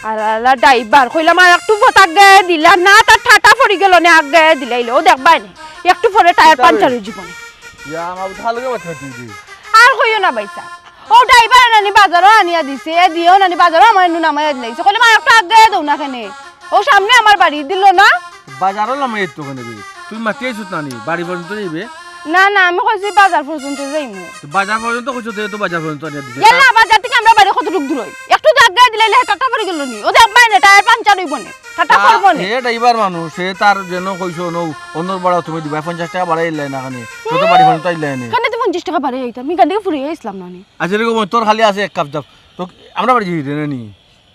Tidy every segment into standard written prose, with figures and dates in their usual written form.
আর আলা ড্রাইভার কইলাম আর একটু ফটাক গায়ে দিলা না তার ঠাটা পড়ি গেল না আগ গায়ে দিলাইলো ও দেখবাই না একটু পরে টায়ার পাঞ্চার হয়ে জীবনে ইয়া আমার ভালো করে কথা তুই আর কইও না ভাইসা ও ড্রাইভার নানি বাজারও আনিয়া দিছে দিও নানি বাজারও আমার নু নামাইয়া দিলাইছে কইলাম আর একটু আগ গায়ে দাও না কেনে ও সামনে আমার বাড়ি দিল না বাজারও লামাই তো কেন তুই মাতি আইছিস নানি বাড়ি পর্যন্ত যাইবে না না আমি কইছি বাজার পর্যন্ত যাইমু তো বাজার পর্যন্ত কইছো তো বাজার পর্যন্ত আনিয়া দিছে গেলা বাজার থেকে আমরা বাড়ি কতটুক দূর হই একটু আগ গায়ে দিলাইলে টাটা পড়ি গেল নি ও দেখবাই না টায়ার পাঞ্চার হইব না টাটা করবো না হে ড্রাইভার মানুষ সে তার যেন কইছো নৌ অন্যর বাড়া তুমি দিবা 50 টাকা বাড়াই লাই না কানে তো বাড়ি পর্যন্ত আইলাই না কেন তুমি 50 টাকা বাড়াই আইতা আমি গাড়ি ফুরিয়ে আইছিলাম না নি আচ্ছা রে তোর খালি আছে এক কাপ দাও তো আমরা বাড়ি যাই রে নি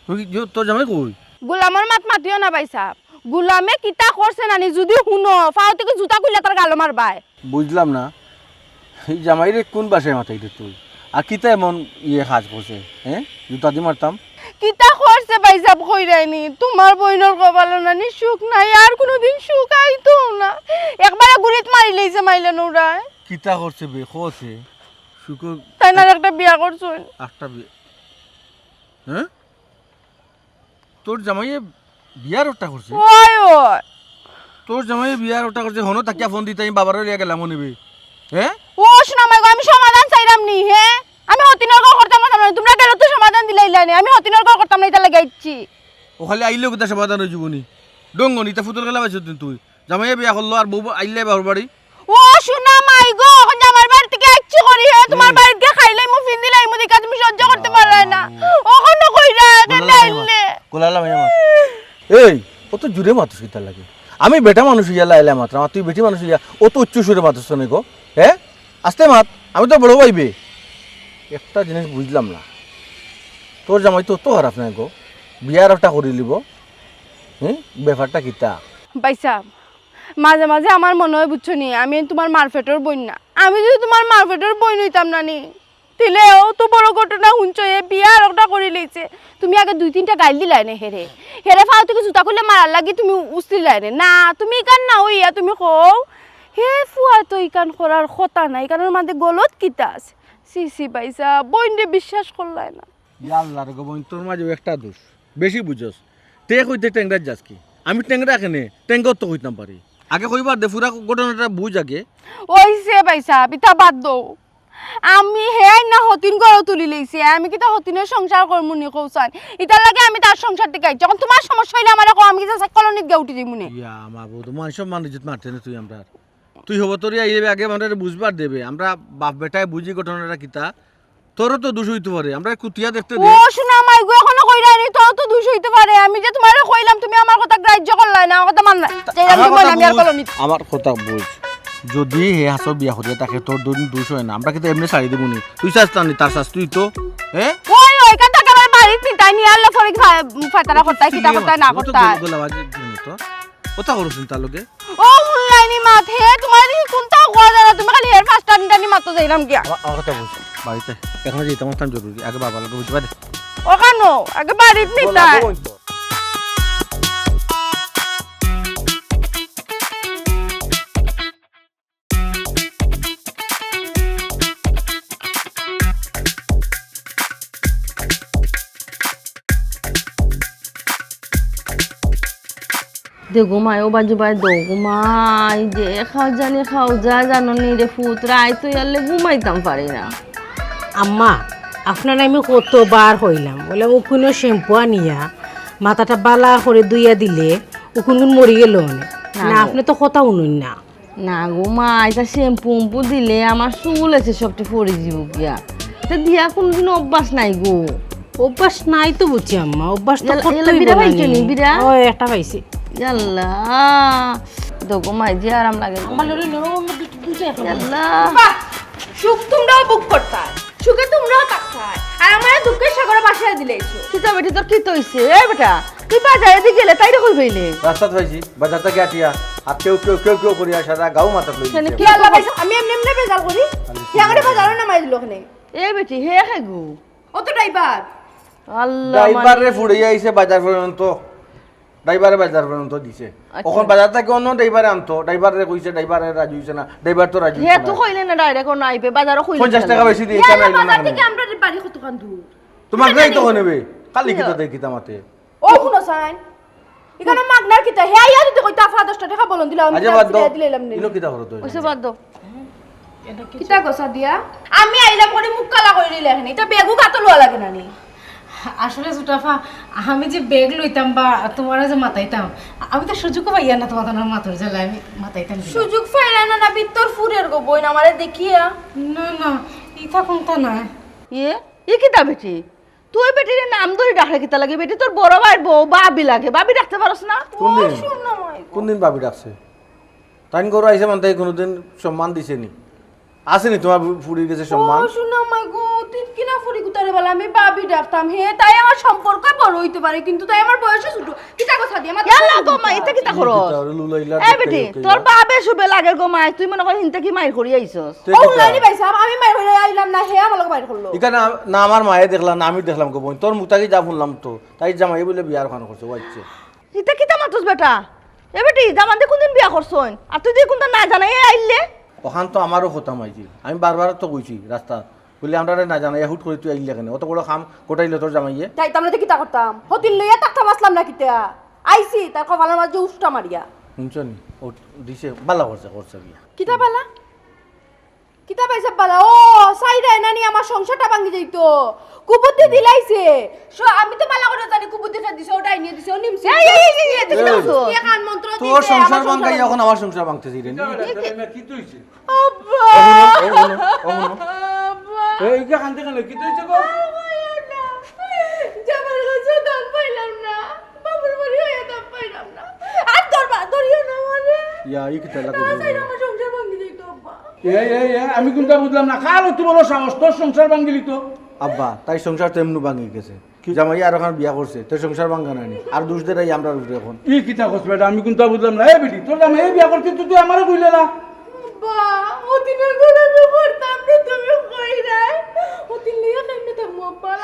তুই তোর জামাই কই গোলামের মাত মাতিও না ভাই সাহেব গোলামে কিতা করছে নানি যদি শুনো ফাও থেকে জুতা কইলা তার গালো মারবাই বুঝলাম না এই জামাই রে কোন বাসায় মাথাই দে তুই আর কিতা এমন ইয়ে কাজ করছে হ্যাঁ জুতা দিয়ে মারতাম কিতা করছে ভাই সাহেব কইরাইনি তোমার বইনর কপালে নানি সুখ নাই আর কোনোদিন সুখ আইতো না একবারে গুরিত মারি লইছে মাইলে নোরায় কিতা করছে বে কোছে শুকর তাই না একটা বিয়া করছুন একটা বিয়ে হ্যাঁ তোর জামাই বিয়ার ওটা করছে ওই ওই তোর জামাই বিয়ার ওটা করছে হনো তাকিয়া ফোন দিতে আমি বাবার লিয়া গেলাম নেবে হ্যাঁ ও শোনা মাই আমি সমাধান চাইরাম নি হ্যাঁ আমি হতিনর গো করতাম না তোমরা গেল তো সমাধান দিলাইলানি আমি হতিনর গো করতাম না এটা লাগাইছি ও খালি আইলে কোথা সমাধান হয়ে যাবনি ডঙ্গনি তা ফুতুর গেলা পাইছ তুই জামাই বিয়া করলো আর বউ আইলে বাবার বাড়ি ও শোনা মাই গো এখন আমার বাড়ি থেকে আইছি করি হে তোমার বাড়িতে খাইলাই মু ফিন দিলাই মু দেখা তুমি সহ্য করতে পারলাই না ও কোন কইরা কেন আইলে কোলালা মাইয়া এই ও তো জুরে মাতুস কিতা লাগে আমি বেটা মানুষ ইয়া লাইলা মাত্র আর তুই বেটি মানুষ ইয়া ও তো উচ্চ সুরে মাতুস না গো হ্যাঁ আস্তে মাত আমি তো বড় ভাইবে একটা জিনিস বুঝলাম না তোর জামাই তো খারাপ নাই গো বিয়ার একটা করে লিব হ্যাঁ ব্যাপারটা কিতা পয়সা মাঝে মাঝে আমার মনে হয় বুঝছো নি আমি তোমার মারফেটের বই না আমি যদি তোমার মারফেটের বই নইতাম না নি তিলে ও তো বড় ঘটনা শুনছো এ বিয়া একটা করে লইছে তুমি আগে 2-3টা গাইল দিলাই না হেরে হেরে ফাও থেকে জুতা করলে মারার লাগি তুমি উস্তিলাই না তুমি কান না হইয়া তুমি কও হে ফুয়া তো ইকান করার কথা নাই কারণ আমাদের গলত কিতা আছে সি পয়সা বইন্ডে বিশ্বাস করলাই না আল্লাহ রে গো বোন তোর মাঝে একটা দোষ বেশি বুঝছস তে কইতে টেংরা যাস কি আমি টেংরা কেনে টেঙ্গর তো কইতাম পারি আগে কইবার দে পুরা ঘটনাটা বুঝ আগে ওইছে পয়সা পিতা বাদ দো আমি হেই না হতিন ঘর তুলি লইছি আমি কি তা হতিনের সংসার করমু নি কৌসান ইতার লাগে আমি তার সংসার থেকে আইছি যখন তোমার সমস্যা হইলে আমারে কো আমি কি কলোনিত গে উঠি যাইমু নি ইয়া মা বউ তো মানুষ মানুষ মারতে না তুই আমরা তুই হব তোর আইবে আগে আমাদের বুঝবার দেবে আমরা বাপ বেটায় বুঝি ঘটনাটা কিতা তোরও তো দোষ হইতে পারে আমরা কুতিয়া দেখতে দে ও শোনা মাই গো এখনো কইরানি তোর তো দোষ হইতে পারে আমি যে তোমারে কইলাম তুমি আমার কথা গ্রাহ্য করলাই না আমার কথা মান না আমি আর কলোনিত আমার কথা বুঝ যদি হে হাসো বিয়া হতে তাকে তোর দোষ হয় না আমরা কিন্তু এমনি ছাড়ি দেবো নি তুই শাস্তানি তার শাস্তি তো হ্যাঁ ওই ওই কাটা কাবার বাড়িতে তাই নি আল্লাহ ফরিক ফাতারা করতাই কিতা করতাই না করতাই তো কথা করছ তার লগে ও মুল্লাইনি মাথে তোমার কোনটা কোয়া জানা তুমি খালি হেয়ার ফাস্ট টানি মাত্র যাইলাম কি আমার কথা বুঝ বাড়িতে এখন যেতে আমার জরুরি আগে বাবা লগে বুঝবা দে ও কেন আগে বাড়িতে নিতাই দে ঘুমাই ও বাজু বাই দো ঘুমাই যে খাও যা জানো নি রে ফুতরা আই তো ইয়ালে ঘুমাইতাম পারি না আম্মা আপনার আমি কতবার হইলাম বলে উকুনো শ্যাম্পু আনিয়া মাথাটা বালা করে ধুইয়া দিলে উকুন মরি গেল না আপনি তো কথা শুনুন না না ঘুমাই তা শ্যাম্পু দিলে আমার চুল আছে সবটি পড়ে যাব গিয়া তা দিয়া কোনদিন অভ্যাস নাই গো অভ্যাস নাই তো বুঝছি আম্মা অভ্যাস তো এলা বিরা পাইছো নি বিরা ও একটা পাইছি ইয়াল্লা তো ঘুমাই যে আরাম লাগে আমার লড়ি নরম দুটো ইয়াল্লা সুখ তোমরাও বুক করতাই সুখে তোমরাও থাকতাই আর আমার দুঃখের সাগরে বাসায় দিলেইছো কিতা বেটি তোর কি তইছে এ বেটা তুই বাজারে দি গেলে তাইরে কই হইলে রাস্তা পাইছি বাজার থেকে আটিয়া আর কেউ করিয়া সারা গাও মাথা লই কি আল্লাহ ভাই আমি এমনি এমনি বেজাল করি ইয়াগরে বাজারে নামাই দিল ওখানে এ বেটি হে হে গো ও তো ড্রাইভার আল্লাহ ড্রাইভার রে ফুড়িয়া আইছে বাজার পর্যন্ত ড্রাইভারে বাজার পর্যন্ত দিছে এখন বাজার থেকে অন্য ড্রাইভারে আনতো ড্রাইভারে কইছে ড্রাইভারে রাজি হইছে না ড্রাইভার তো রাজি হে তো কইলে না ডাইরেক্ট কোন আইবে বাজারও কইলে 50 টাকা বেশি দিয়ে কেন আইলো না বাজার থেকে আমরা বাড়ি কত কান দূর তোমার নাই তো নেবে কালি কিতা দেই কিতা মাতে ও শুনো সাইন এখানে মাগনার কিতা হে আইয়া যদি কইতা 5-10 টাকা বলন দিলাম আচ্ছা বাদ দাও দিলাম নি ইনো কিতা করো তো ওইসব বাদ দাও কিতা কসা দিয়া আমি আইলাম করে মুখ কালা কইরি লেখনি এটা বেগু কাতো লওয়া লাগে না নি আসলে সুটাফা আমি যে ব্যাগ লইতাম বা তোমার যে মাথাইতাম আমি তো সুযোগ পাইয়া না তোমার মাথার জ্বালা আমি মাথাইতাম দিলাম। সুযোগ ফাইলা না বিত্তর ফুরের গো বইন আমারে দেখিয়া না না ইথা কোনটা না এ কিতা বেটি তুই বেটির নাম ধরে ডাকলে কিতা লাগে বেটি তোর বড় ভাই বউ বাবি লাগে বাবি ডাকতে পারস না কোন দিন ভাবি ডাকছে তাইন করো আইসে মানে তাই কোনোদিন সম্মান দিছেনি আসেনি তোমার ফুড়ির কাছে সম্মান ও শুনা মাই গো তুই কিনা ফুরি কুতারে বলা আমি বাবি ডাকতাম হে তাই আমার সম্পর্ক বড় হইতে পারে কিন্তু তাই আমার বয়স ছোট কিতা কথা দি আমার ইয়াল্লা গো মা এটা কিতা করো লুলাইলা এ বেটি তোর বাবে শুবে লাগে গো মা তুই মনে কর হিনতে কি মাইর করি আইছস ও লাইনি ভাইসা আমি মাই হইরা আইলাম না হে আমাকে মাইর করলো এখানে না আমার মায়ে দেখলাম না আমি দেখলাম গো বোন তোর মুতাকি যা শুনলাম তো তাই জামাই বলে বিয়ার খান করছে ওইছে এটা কিতা মাতস বেটা এ বেটি জামান দে কোনদিন বিয়া করছন আর তুই যে কোনটা না জানাই আইলে ওখান তো আমারও খতম হয়েছি আমি বারবার তো কইছি রাস্তা বলে আমরা না জানাই হুট করে তুই আইলে কেন অত বড় খাম কোটাইলে তোর জামাইয়ে তাই তো আমরা কিতা করতাম হতিল লইয়া তাকতাম আসলাম না কিতা আইছি তার কপালের মাঝে উষ্টা মারিয়া শুনছনি ও দিছে বালা করছে বিয়া কিতা বালা কিতা পাইছে বালা ও সাইডা নানি আমার সংসারটা ভাঙি যাইতো কুবুদ্ধি দিলাইছে আমি তো বালা করে জানি কুবুদ্ধিটা দিছে ওটাই নিয়ে দিছে ও নিমছে এই এটা কিতা করছস কি কান মন্ত্র দিছে তোর সংসার ভাঙাই এখন আমার সংসার ভাঙতেছি রে কি তুইছে আব্বা এই কে কান্দে কেন কি তুইছে গো জামার কাছে দাম পাইলাম না বাবুর বাড়ি হয়ে দাম পাইলাম না আর ধরিও না মানে ইয়া ই কিতা লাগে আমার সংসার ভাঙি যাইতো আব্বা আমি কোনটা বুঝলাম না কাল তুই বলো সাহস তোর সংসার ভাঙিলি তো আব্বা তাই সংসার তো এমনি ভাঙি গেছে জামাই আর ওখানে বিয়া করছে তোর সংসার ভাঙা নানি আর দোষ দেরাই আমরা উঠে এখন কি কিতা কস বেটা আমি কোনটা বুঝলাম না এ বেটি তোর জামাই এই বিয়া করছিস তুই আমারে কইলে না আব্বা ওদিনের ঘরে আমি করতাম না তুমি কই নাই ওদিন লিয়া কেমনে তো মোবাইল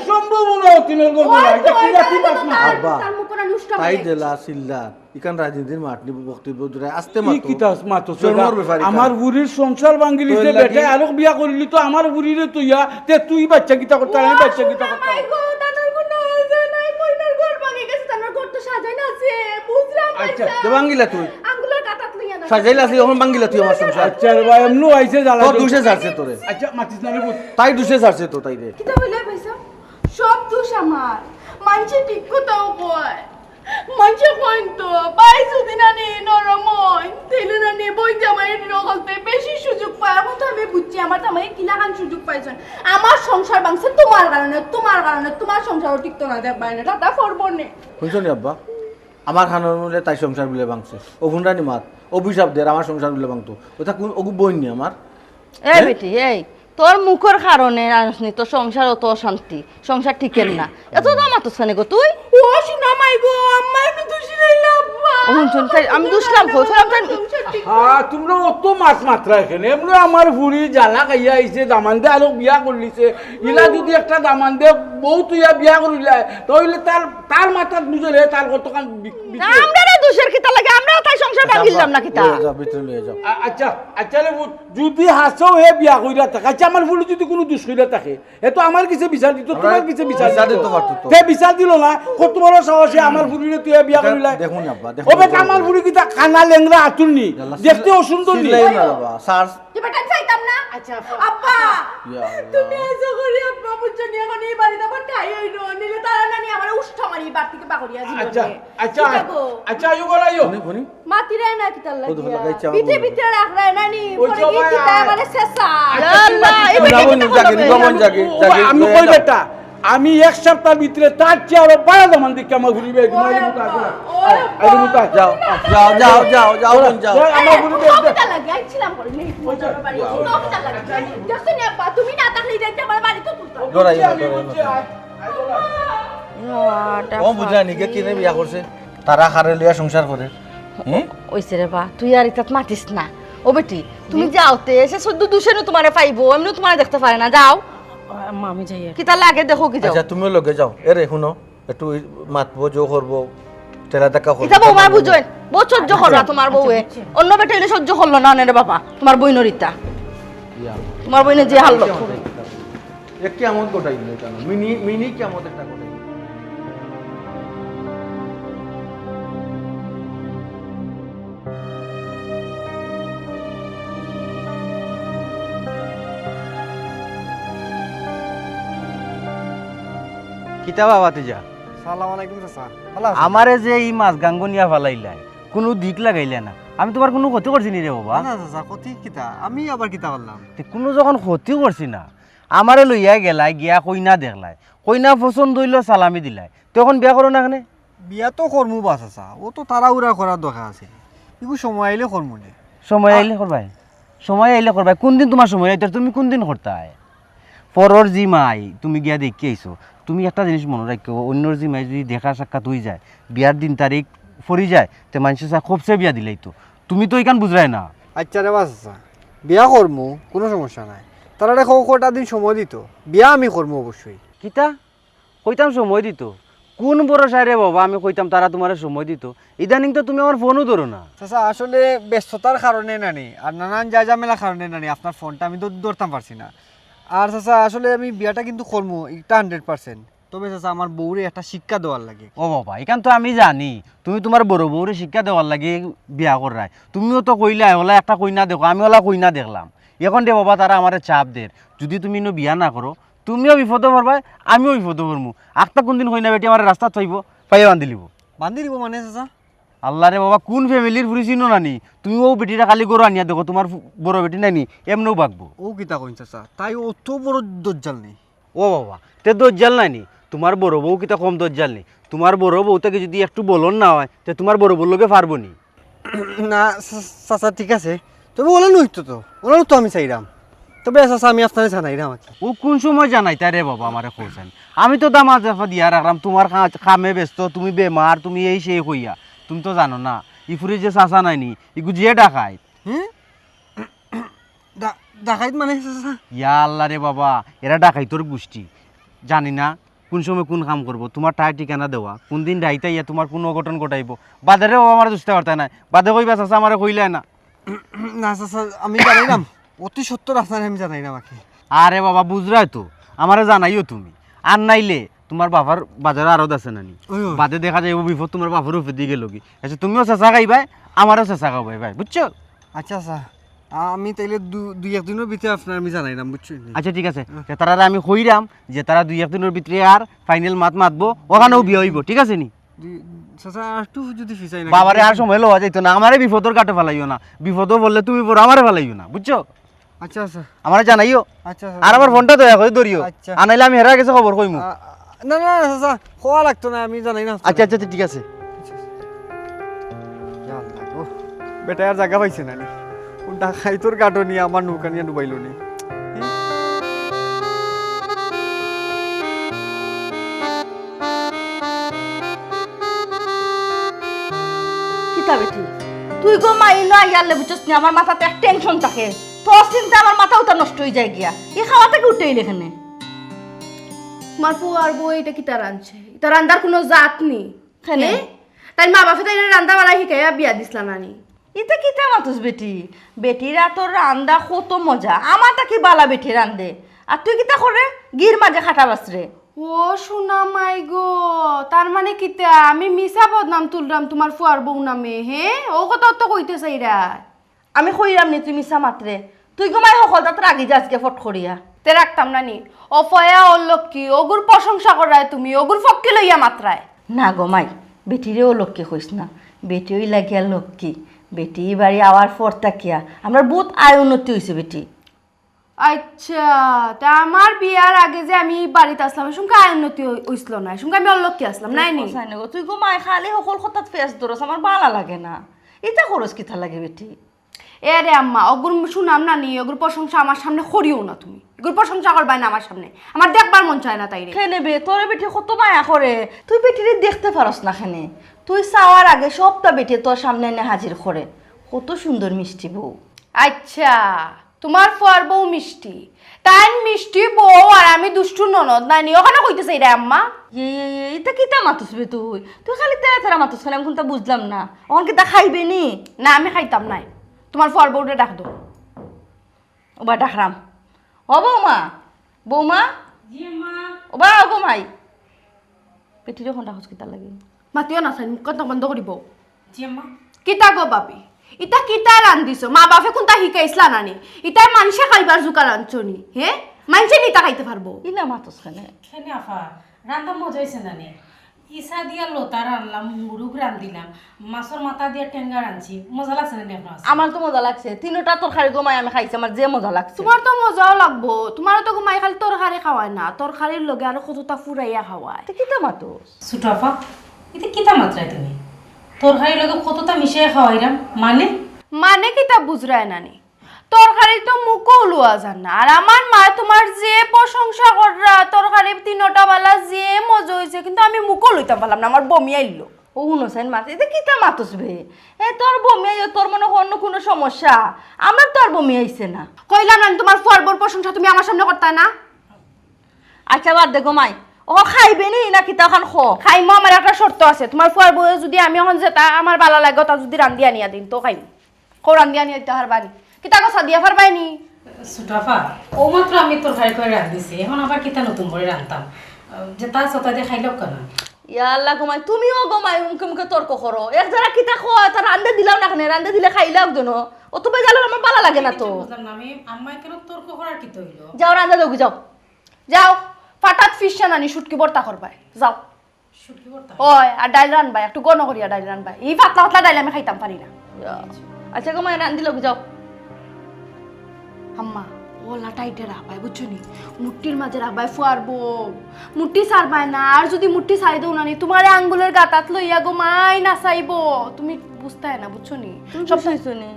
সম্ভব নাই তিনের গো বলা এটা কি রাখি পাস না আব্বা তার মুখ করে নুষ্টা তাই দেলা সিল্লা ইকান রাজনীতির মাঠনি বক্তব্য দূরে আসতে কি মাত্র কিতা মাতো জন্মর ব্যাপারে আমার বুড়ির সংসার ভাঙিলি তোর সে লাগি- বেটা আলোক বিয়া করিলি তো আমার বুড়িরে তুইয়া তে তুই বাচ্চা কিতা করতে আমি বাচ্চা কিতা করতে মাই গো তানার কোন আছে নাই কইনার ঘর ভাঙে গেছে তানার ঘর তো সাজাই না আছে বুঝলাম আচ্ছা, আচ্ছা তো ভাঙিলা তুই আঙ্গুলের কাটাত লইয়া না সাজাইলা তুই এখন ভাঙিলা তুই আমার সংসার আচ্ছা রে ভাই এমনু আইছে জ্বালা তোর দুষে ছাড়ছে তোরে আচ্ছা মাতিস না রে বুঝ তাই দুষে ছাড়ছে তো তাই রে কিতা বলে ভাইসা সব দোষ আমার মানছে ঠিক কথাও কয় মানছে কইন তো বাই যদি না নে নরম হয় তেলে না নে বই জামাই রগলতে বেশি সুযোগ পায় এখন তো আমি বুঝছি আমার জামাই কিলাখান সুযোগ পাইছেন আমার সংসার ভাঙছে তোমার কারণে তোমার সংসারও টিকতো না দেখ বাইরে দাদা ফরবো নে শুনছনি আব্বা আমার খানোর মূলে তাই সংসার বিলে ভাঙছে ও গুন্ডানি মাত অভিশাপ দের আমার সংসার বিলে ভাঙতো ওটা কোন ওগু বইন নি আমার এই বেটি এই তোর মুখের কারণে রাজনী তোর সংসার অত অশান্তি সংসার ঠিকের না এত দাম আতস গো তুই ও শুনা মাই গো আমার তো দোষী লাইলা আব্বা আমি দুসলাম হ্যাঁ তোমরা অত মাছ মাত্রা এখানে এমনি আমার বুড়ি জ্বালা খাইয়া আইছে দামান দে আলোক বিয়া করলিছে ইলা যদি একটা দামান দে বউ তুইয়া বিয়া করিলা তাহলে তার মাথার বুঝলে তার কতখান আমরা রে দুশের কিতা লাগে আমরা তাই সংসার ভাঙিলাম না কিতা যাও ভিতরে লয়ে যাও আচ্ছা আচ্ছা রে বুট, যদি হাসও হে বিয়া কইরা থাকে আচ্ছা আমার বুড়ি যদি কোনো দুষ কইরা থাকে এ তো আমার কিছু বিচার দিত তোমার কিছু বিচার বিচার দিত দিতে পারতো তো। তে বিচার দিল না কত বড় সাহসে আমার বুড়িরে তুই বিয়া করিলা দেখুন আব্বা ও বেটা আমার বুড়ি কিতা কানা লেংরা আতুলনি দেখতে অসুন্দর নি সিলাই না বাবা সার এবার টান চাইতাম না আচ্ছা আব্বা ইয়া আল্লাহ। তুমি এসে করি আব্বা বুঝছো নি এখন এই বাড়িতে আমার ঠাই হইলো নিলে তারা নানি আমার উষ্ঠা মারি বাড়ি থেকে বাগড়িয়া জীবনে আচ্ছা আচ্ছা কি থাকো? আচ্ছা আয়ো গো আয়ো কোনি কোনি মাতি রে না কি তার ও ধরে লাগিয়া লাগাইছে আমার পিঠে বউরে। পিঠে রাখ রে নানি ওই পরে যে কি ভাই, দিতা মানে শেষা আল্লাহ এই বেটি যাবো কিতা জাগে করবে? নিগমন জাগে জাগে আমি লয়ে কই যাও। বেটা আমি এক সপ্তাহ ভিতরে তার চেয়ে আরো বাড়া দামান দিকে আমার ঘুরিবে যাও যাও যাও যাও যাও বোন, যাও আমার ঘুরিবে কবিতা লাগে আইছিলাম করে নেই মজার বাড়ি কবিতা লাগে দেখছো নি আব্বা তুমি না থাকলে যাইতে আমার বাড়ি তো তুলতা ডরাই না ডরাই ইয়াটা ও বুঝলা নিকে কিনে বিয়া করছে তারা হারে লিয়া সংসার করে হুম ওইছে রে বা তুই আর ইতাত মাতিস না ও বেটি তুমি যাওতে এসে সদ্য দুশেনও তোমারে পাইবো এমনি তোমারে দেখতে পারে না যাও আম্মা আমি যাই আর। কিতা লাগে দেখো কি যাও আচ্ছা তুমিও লগে যাও এরে শুনো একটু মাতবো জো করবো তেলা দেখা করবো ইতা বৌমার বুঝোয় বহুত সহ্য করলা তোমার বউয়ে অন্য বেটা এলে সহ্য করলো না রে বাবা তোমার বই নরিতা তোমার বইনে যে হাল এক কেমন কোটাই দিলে কেন মিনি মিনি কেমন একটা কোটাই কিতা বাবা তুজা সালাম আলাইকুম চাচা ভালো আছেন? আমারে যে এই মাছ গাঙ্গনিয়া ফালাইলাই কোনো দিক লাগাইলে না, আমি তোমার কোনো ক্ষতি করছি নি রে বাবা। না চাচা কতি কিতা আমি আবার কিতা করলাম? তে কোনো যখন ক্ষতি করছি না, আমারে লইয়া গেলাই গিয়া কইনা দেখলাই, কইনা পছন্দ হইল সালামি দিলাই, তখন বিয়া করো না এখানে? বিয়া তো করমু বা চাচা, ও তো তাড়াহুড়া করার দরকার আছে, একটু সময় আইলে করমু নে। সময় আইলে করবাই, সময় আইলে করবাই। কোন দিন তোমার সময় আইতে, তুমি কোন দিন করতাই? পরর জি মাই তুমি গিয়া দেখি আইছো, তুমি একটা জিনিস মনে রাখো, অন্যর জি মাই যদি দেখা সাক্ষাৎ হয়ে যায়, বিয়ার দিন তারিখ ফরি যায়, তে মানুষের চা খুবসে বিয়া দিলাই তো, তুমি তো এখান বুঝরাই না। আচ্ছা রে বা চাচা, বিয়া করমু কোনো সমস্যা নাই, তারা দেখো কটা দিন সময় দিত, বিয়া আমি করমু অবশ্যই। কিতা কইতাম সময় দিত? কোন ভরসা রে বাবা আমি কইতাম তারা তোমার সময় দিত? ইদানিং তো তুমি আমার ফোনও ধরো না। চাচা আসলে ব্যস্ততার কারণে নানি আর নানান যা ঝামেলার কারণে নানি আপনার ফোনটা আমি তো ধরতাম পারছি না। আর চাচা আসলে আমি বিয়াটা কিন্তু করমু এটা 100%, তবে চাচা আমার বউরে একটা শিক্ষা দেওয়ার লাগে। ও বাবা এখান তো আমি জানি তুমি তোমার বড় বউরে শিক্ষা দেওয়ার লাগে বিয়া করাই, তুমিও তো কইলা ওলা একটা কইনা দেখো, আমি ওলা কইনা দেখলাম, এখন দে বাবা তারা আমার চাপ দের, যদি তুমি ইনো বিয়া না করো তুমিও বিপদে পড়বাই, আমিও বিপদে পড়মু। আখটা কোনদিন কইনা বেটি আমার রাস্তা থাইব পাইয়া বান্ধি লিব। বান্ধি দিব মানে চাচা? আল্লাহ রে বাবা কোন ফ্যামিলির ফুরি চিনো নানি, তুমিও বেটিটা খালি গরু আনিয়া দেখো, তোমার বড় বেটি নাইনি এমনও বাগবো। ও কিতা কইন চাচা, তাই অত বড় দজ্জাল নেই। ও বাবা তে দজ্জাল নাইনি, তোমার বড় বউ কিতা কম দজ্জাল নেই? তোমার বড় বউ থেকে যদি একটু বলন না হয় তে তোমার বড় বউ লোকে পারবো নি? না চাচা ঠিক আছে, তবে ওলা নইতো তো, ওলা তো আমি চাইরাম, তবে চাচা আমি আপনারে জানাইরাম আর কি। ও কোন সময় জানাই তাই রে বাবা আমারে কইছেন? আমি তো দামা দেখা দিয়া রাখলাম, তোমার কামে ব্যস্ত, তুমি বেমার, তুমি এই সেই কইয়া, তুমি তো জানো না ইফুরি যে চাচা নাইনি ইগু যে ডাকাই। হ্যাঁ ডাকাইত মানে চাচা? ইয়া আল্লাহ রে বাবা এরা ডাকাই তোর গোষ্ঠী, জানি না কোন সময় কোন কাম করবো, তোমার টাই ঠিকানা দেওয়া, কোন দিন ডাইতে ইয়া তোমার কোনো অঘটন ঘটাইব, বাদে রে বাবা আমার দুষ্টা করতে নাই, বাদে কইবা চাচা আমারে কইলে না। না চাচা আমি জানাইরাম, অতি সত্তর আপনার আমি জানাইরাম আর কি। আরে বাবা বুঝরাই তো আমারে জানাইও তুমি, আর নাইলে তোমার বাবার বাজারে আরত আছে নানি, ওই ওই। বাদে দেখা যায় বিপদ তোমার বাবার উপরে দিয়ে গেল কি, আচ্ছা তুমিও চেঁচা খাইবাই আমারও চেঁচা খাবাই ভাই, বুঝছো? আচ্ছা আচ্ছা আমি তাইলে দুই একদিনের ভিতরে আপনার আমি জানাইরাম, বুঝছেন? আচ্ছা ঠিক আছে, তারা আমি কইরাম যে তারা 2-1 দিনের ভিতরে আর ফাইনাল মাত মাতবো, ওখানেও বিয়ে হইব, ঠিক আছে নি? চাচা একটু যদি ফিসাই না বাবারে আর সময় লওয়া যাইতো না, আমারে বিপদর কাটে ফেলাইও না, বিপদও বললে তুমি পড়ো আমারে ফেলাইও না, বুঝছো? আচ্ছা আচ্ছা আমারে জানাইও, আচ্ছা আর আমার ফোনটা দয়া করে ধরিও, আচ্ছা। আনাইলে আমি হেরা গেছে খবর কইমু। না না না চাচা খোয়া লাগতো না, আমি জানাইরাম। আচ্ছা আচ্ছা ঠিক আছে। বেটা আর জায়গা পাইছে না নি, ডাকাই তোর গাটো নিয়ে আমার নৌকা নিয়ে ডুবাইল নি। কিতা বেটি তুই গো মাই না ইয়ারলে বুঝছস না, আমার মাথাতে এক টেনশন থাকে, তোর চিন্তা আমার মাথা উতা নষ্ট হয়ে যায় গিয়া, এই খাওয়া থেকে উঠেই এখানে। তোমার ফুয়ার বউ এটা কি তার আনছে? তার রান্দার কোনো জাত নেই, কেনে? তাই মা বাপে তাই রান্না বাড়া শিখাইয়া বিয়া দিছিলাম নানি। ইতা কিতা মাতুস বেটি, বেটিরা তোর রান্দা কত মজা, আমারটা কি বালা বেটি রান্দে, আর তুই কিতা করে গির মাঝে খাটা বাসরে। ও শোনা মাই গো, তার মানে কিতা আমি মিছা বদনাম তুললাম তোমার ফুয়ার বউ নামে? হে ও কথা তো কইতে চাইরা আমি কইরাম নি তুই মিছা মাত্রে, তুই ঘুমাই সকল তাতে রাগি যা আজকে ফট করিয়া। তে রাখতাম নানি, অফয়া ওর লক্ষ্মী ওগুর প্রশংসা করায় তুমি, ওগুর ফক্কি লইয়া মাত্রায়। না গো মাই, বেটিরেও লক্ষ্মী কইস না, বেটিওই লাগিয়া লক্ষ্মী, বেটি বাড়ি আওয়ার পর তাকিয়া আমরা বহুত আয় উন্নতি হয়েছে বেটি। আচ্ছা তা আমার বিয়ার আগে যে আমি বাড়িতে আসলাম সঙ্গে আয়নতি হইছিল না, সঙ্গে আমি অলক্ষী আসলাম নাই নি। তুই ঘুমাই খালি সকল কথাত ফেস ধরস, আমার ভালো লাগে না, এটা খরচ কিথা লাগে বেটি। এ রে আম্মা অগুর শুনাম না নি, অগুর প্রশংসা আমার সামনে করিও না তুমি, এগুর প্রশংসা করবাই না আমার সামনে, আমার দেখবার মন চায় না তাই রে। খেনে বে তোর বেটি কত মায়া করে, তুই বেটিরে দেখতে পারস না খেনে, তুই চাওয়ার আগে সবটা বেটি তোর সামনে এনে হাজির করে, কত সুন্দর মিষ্টি বউ। আচ্ছা তোমার ফুয়ার বউ মিষ্টি, তাই মিষ্টি বউ আর আমি দুষ্টু ননদ নানি, ওখানে কইতেছে রে আম্মা। এটা কিতা মাতুস বে তুই, তুই খালি তেরা তেরা মাতুস খালি, আমি কোনটা বুঝলাম না, ওখান কিতা খাইবে নি? না আমি খাইতাম নাই, তোমার ফুয়ার বউটা ডাক দো। ওবা ডাকরাম, ও বৌমা, বৌমা ওবা গো মাই, পেটির ওখান ডাকস কিতা লাগে? মাতিও না চাই, মুখ বন্ধ করিব। কিতা গো বাপি, ইটা কিতা রান্ধিছ? মা বাপে কোনটা শিকাইছলা নানি? ইটা মানুষে খাইবার জোগাৰ আনছনি? হে মানুষে নিতা খাইতে পারবো? ইলা মাতুস খানে খেনে আফা রান্না মজা হয়েছে না নে ইসা দিয়া লতা রানলাম মুরুগ রান্ধিলাম মাছের মাথা দিয়ে টেঙ্গা রাঁধছি মজা লাগছে না নে আপনার আমার তো মজা লাগছে তিনটা তরকারি গোমাই আমি খাইছি আমার যে মজা লাগছে তোমার তো মজাও লাগবো তোমারও তো ঘুমাই খালি তরকারি খাওয়ায় না তরকারির লগে আর কতটা ফুরাইয়া খাওয়ায় তো কিতা মাতো সুটাফা এটা কিতা মাত্রায় তুমি তোর হাড়ির লগে কতটা মিশিয়ে খাওয়াইরাম মানে মানে কি তা বুঝরায় নানি তরকারি তো মুখও লুয়া যান না আর আমার মা তোমার যে প্রশংসা কররা তরকারি তিনটা বেলা যে মজা হয়েছে কিন্তু আমি মুখও লইতাম পারলাম না আমার বমি আইলো ও হুনসেন মাত এটা কিতা মাতস বে এ তোর বমি আইও তোর মনে হয় অন্য কোনো সমস্যা আমার তো আর বমি আইছে না কইলাম না তোমার ফরবর প্রশংসা তুমি আমার সামনে করতে না আচ্ছা বাদ দে গোমাই ও খাইবে নি না কিতা খান খো খাইমো আমার একটা শর্ত আছে তোমার ফরবর যদি আমি এখন যেটা আমার ভালো লাগে তা যদি রান্ধি আনিয়া দিন তো খাইম কো রান্ধি আনিয়া দিতে হারবানি কিতা কথা দিয়া পারবাইনি সুটাফা ও মাত্র আমি তোর হাড়ি করে রাঁধিছি এখন আবার কিতা নতুন করে রাঁধতাম যে তা সতা দিয়ে খাইল কেন ইয়া আল্লাহ গোমাই তুমিও গোমাই মুখে মুখে তর্ক করো এক যারা কিতা খো তা রান্ধে দিলাও না কেন রান্ধে দিলে খাইলাও কেন ও তো বেজালো আমার ভালো লাগে না তো বুঝলাম না আমি আম্মাই কেন তর্ক করার কি তৈল যাও রান্ধে দেবো যাও যাও ফাটাত ফিশ নানি শুটকি বর্তা করবাই যাও শুটকি করতাম ওই আর ডাইল রানবাই একটু গণ করিয়া ডাইল রানবাই এই পাতলা পাতলা ডাইল আমি খাইতাম পারি না আচ্ছা গোমাই রান্ধি লোক যাও আম্মা ওলা টাইটে রাখবাই বুঝছো নি মুট্টির মাঝে রাখবাই ফুয়ারবো মুট্টি সারবাই না আর যদি মুট্টি সারি দেও নানি তোমার আঙ্গুলের গাতাত লইয়া গো মাই নাচাইবো তুমি বুঝতে না বুঝছো নি সব শুনি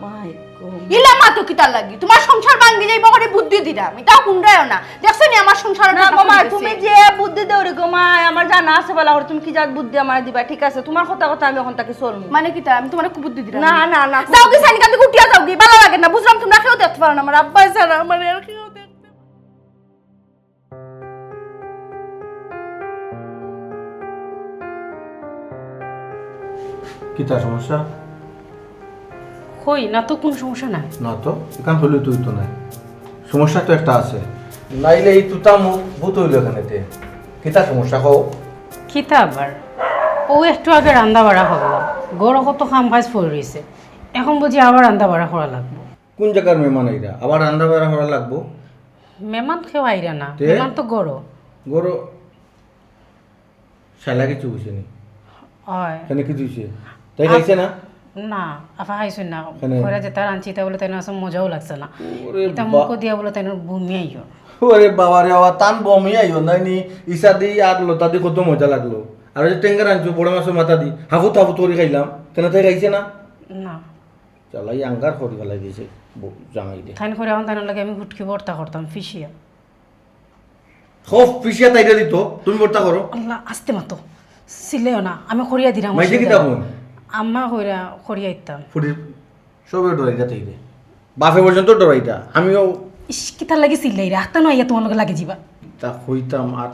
মাই গো ইলা মা তো কিতা লাগি তোমার সংসার ভাঙ্গি যাইব করে বুদ্ধি দিলাম এটা কুন্ডায়ও না দেখছো নি আমার সংসার না গোমাই তুমি যে বুদ্ধি দেও রে গোমাই আমার জানা আছে বলা করে তুমি কি জাত বুদ্ধি আমার দিবা ঠিক আছে তোমার কথা কথা আমি এখন তাকে চলমু মানে কিতা আমি তোমার খুব বুদ্ধি দিলাম না না না যাও কি সানি কান্দি উঠিয়া যাও কি ভালো লাগে না বুঝলাম তোমরা কেউ দেখতে পারো না আমার আব্বা ছাড়া আমার আর কেউ দেখতে কি তার সমস্যা কই না তো কোনো সমস্যা নাই না তো এখান হলে তুই তো নাই সমস্যা তো একটা আছে নাইলে এই তুতা মুখ ভূত হইল এখানেতে কি তার সমস্যা কও কিতা আবার ও একটু আগে রান্না বাড়া হলো গড় কত খাম কাজ পড়ে রয়েছে এখন বুঝি আবার রান্না বাড়া করা লাগবো কোন জায়গার মেহমান এইরা আবার রান্না বাড়া করা লাগবো মেহমান কেউ আইরা না তে? মেহমান তো গড় গরো শালা কিছু বুঝে নি হয় এখানে কি দিয়েছে তাই খাইছে না না আপা খাইছেন না কেনে? ঘরে যে তার আনছি তা বলে তাই আসলে মজাও লাগছে না ওরে এটা মুখও দিয়া বলে তাই ভূমি আইও ওরে বাবা রে বাবা টান বমি আইও নাই নি ইসা দি আর লতা দি কত মজা লাগলো আর ওই যে টেঙ্গার আনছো বড় মাছের মাথা দি হাফু তাফু তরি খাইলাম কেন তাই খাইছে না না চালাই আঙ্গার করি ফেলাই দিয়েছে জামাই দিয়ে থাইন করে এখন তাই লাগে আমি হুটকি ভর্তা করতাম ফিসিয়া খফ পিছিয়া তাইটা দিত তুমি ভর্তা করো আল্লাহ আসতে মাতো সিলেও না আমি খড়িয়া দিলাম মাইজে কিতা বোন আম্মা কইরা খড়িয়া দিতাম ফুটির সবে ডরাইটা থেকে বাপে পর্যন্ত ডরাইটা আমিও ইস কিতা লাগে সিলাই রে আত্তা নয় তোমার লগে লাগে যাবা তা হইতাম আর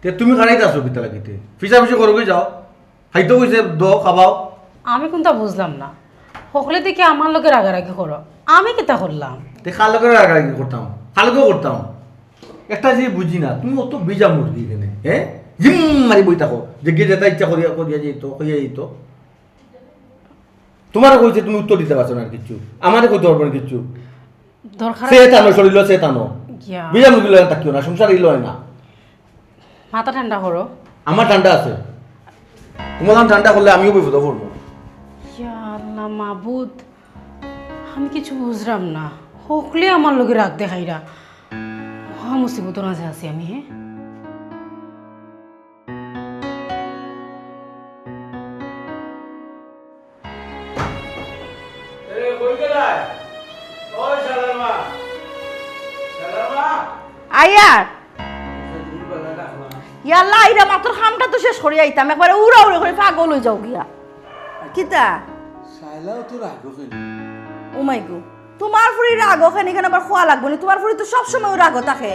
তে তুমি খানাইতে আসো কিতা লাগিতে ফিসা ফিসি করো যাও হাইতো কইছে দ খাবাও আমি কোনটা বুঝলাম না সকলে দেখে আমার লগে রাগারাগি করো আমি কিতা করলাম তে খালো করে রাগারাগি করতাম খালকেও করতাম একটা যে বুঝি না তুমি অত বিজা মুরগি এখানে হ্যাঁ জিম মারি বই থাকো যে গিয়ে যেটা ইচ্ছা করিয়া করিয়া যেত হইয়া যেত তোমার কইছে তুমি উত্তর দিতে পারছো না আর কিচ্ছু আমাদের কইতে পারবো না কিচ্ছু দরকার সে টানো শরীর সে টানো ইয়া, বিজা মুরগি লয় থাকিও না সংসার ইল হয় না মাথা ঠান্ডা করো আমার ঠান্ডা আছে তোমার ঠান্ডা করলে আমিও বিপদ পড়বো ইয়া আল্লাহ মাবুদ আমি কিছু বুঝলাম না সকলে আমার লগে রাগ দেখাইরা হ্যাঁ মুসিবত মাঝে আছি আমি হ্যাঁ আয়ার ইয়াল্লা আইরা মাত্র খামটা তো শেষ করি আইতাম একবারে উড়া উড়ে করে পাগল হয়ে যাও গিয়া কিতা শালাও তো রাখো কেন ও মাই গো তোমার ফুরি রাগ ওখানে এখানে আবার খোয়া লাগবে না তোমার ফুরি তো সবসময় রাগ থাকে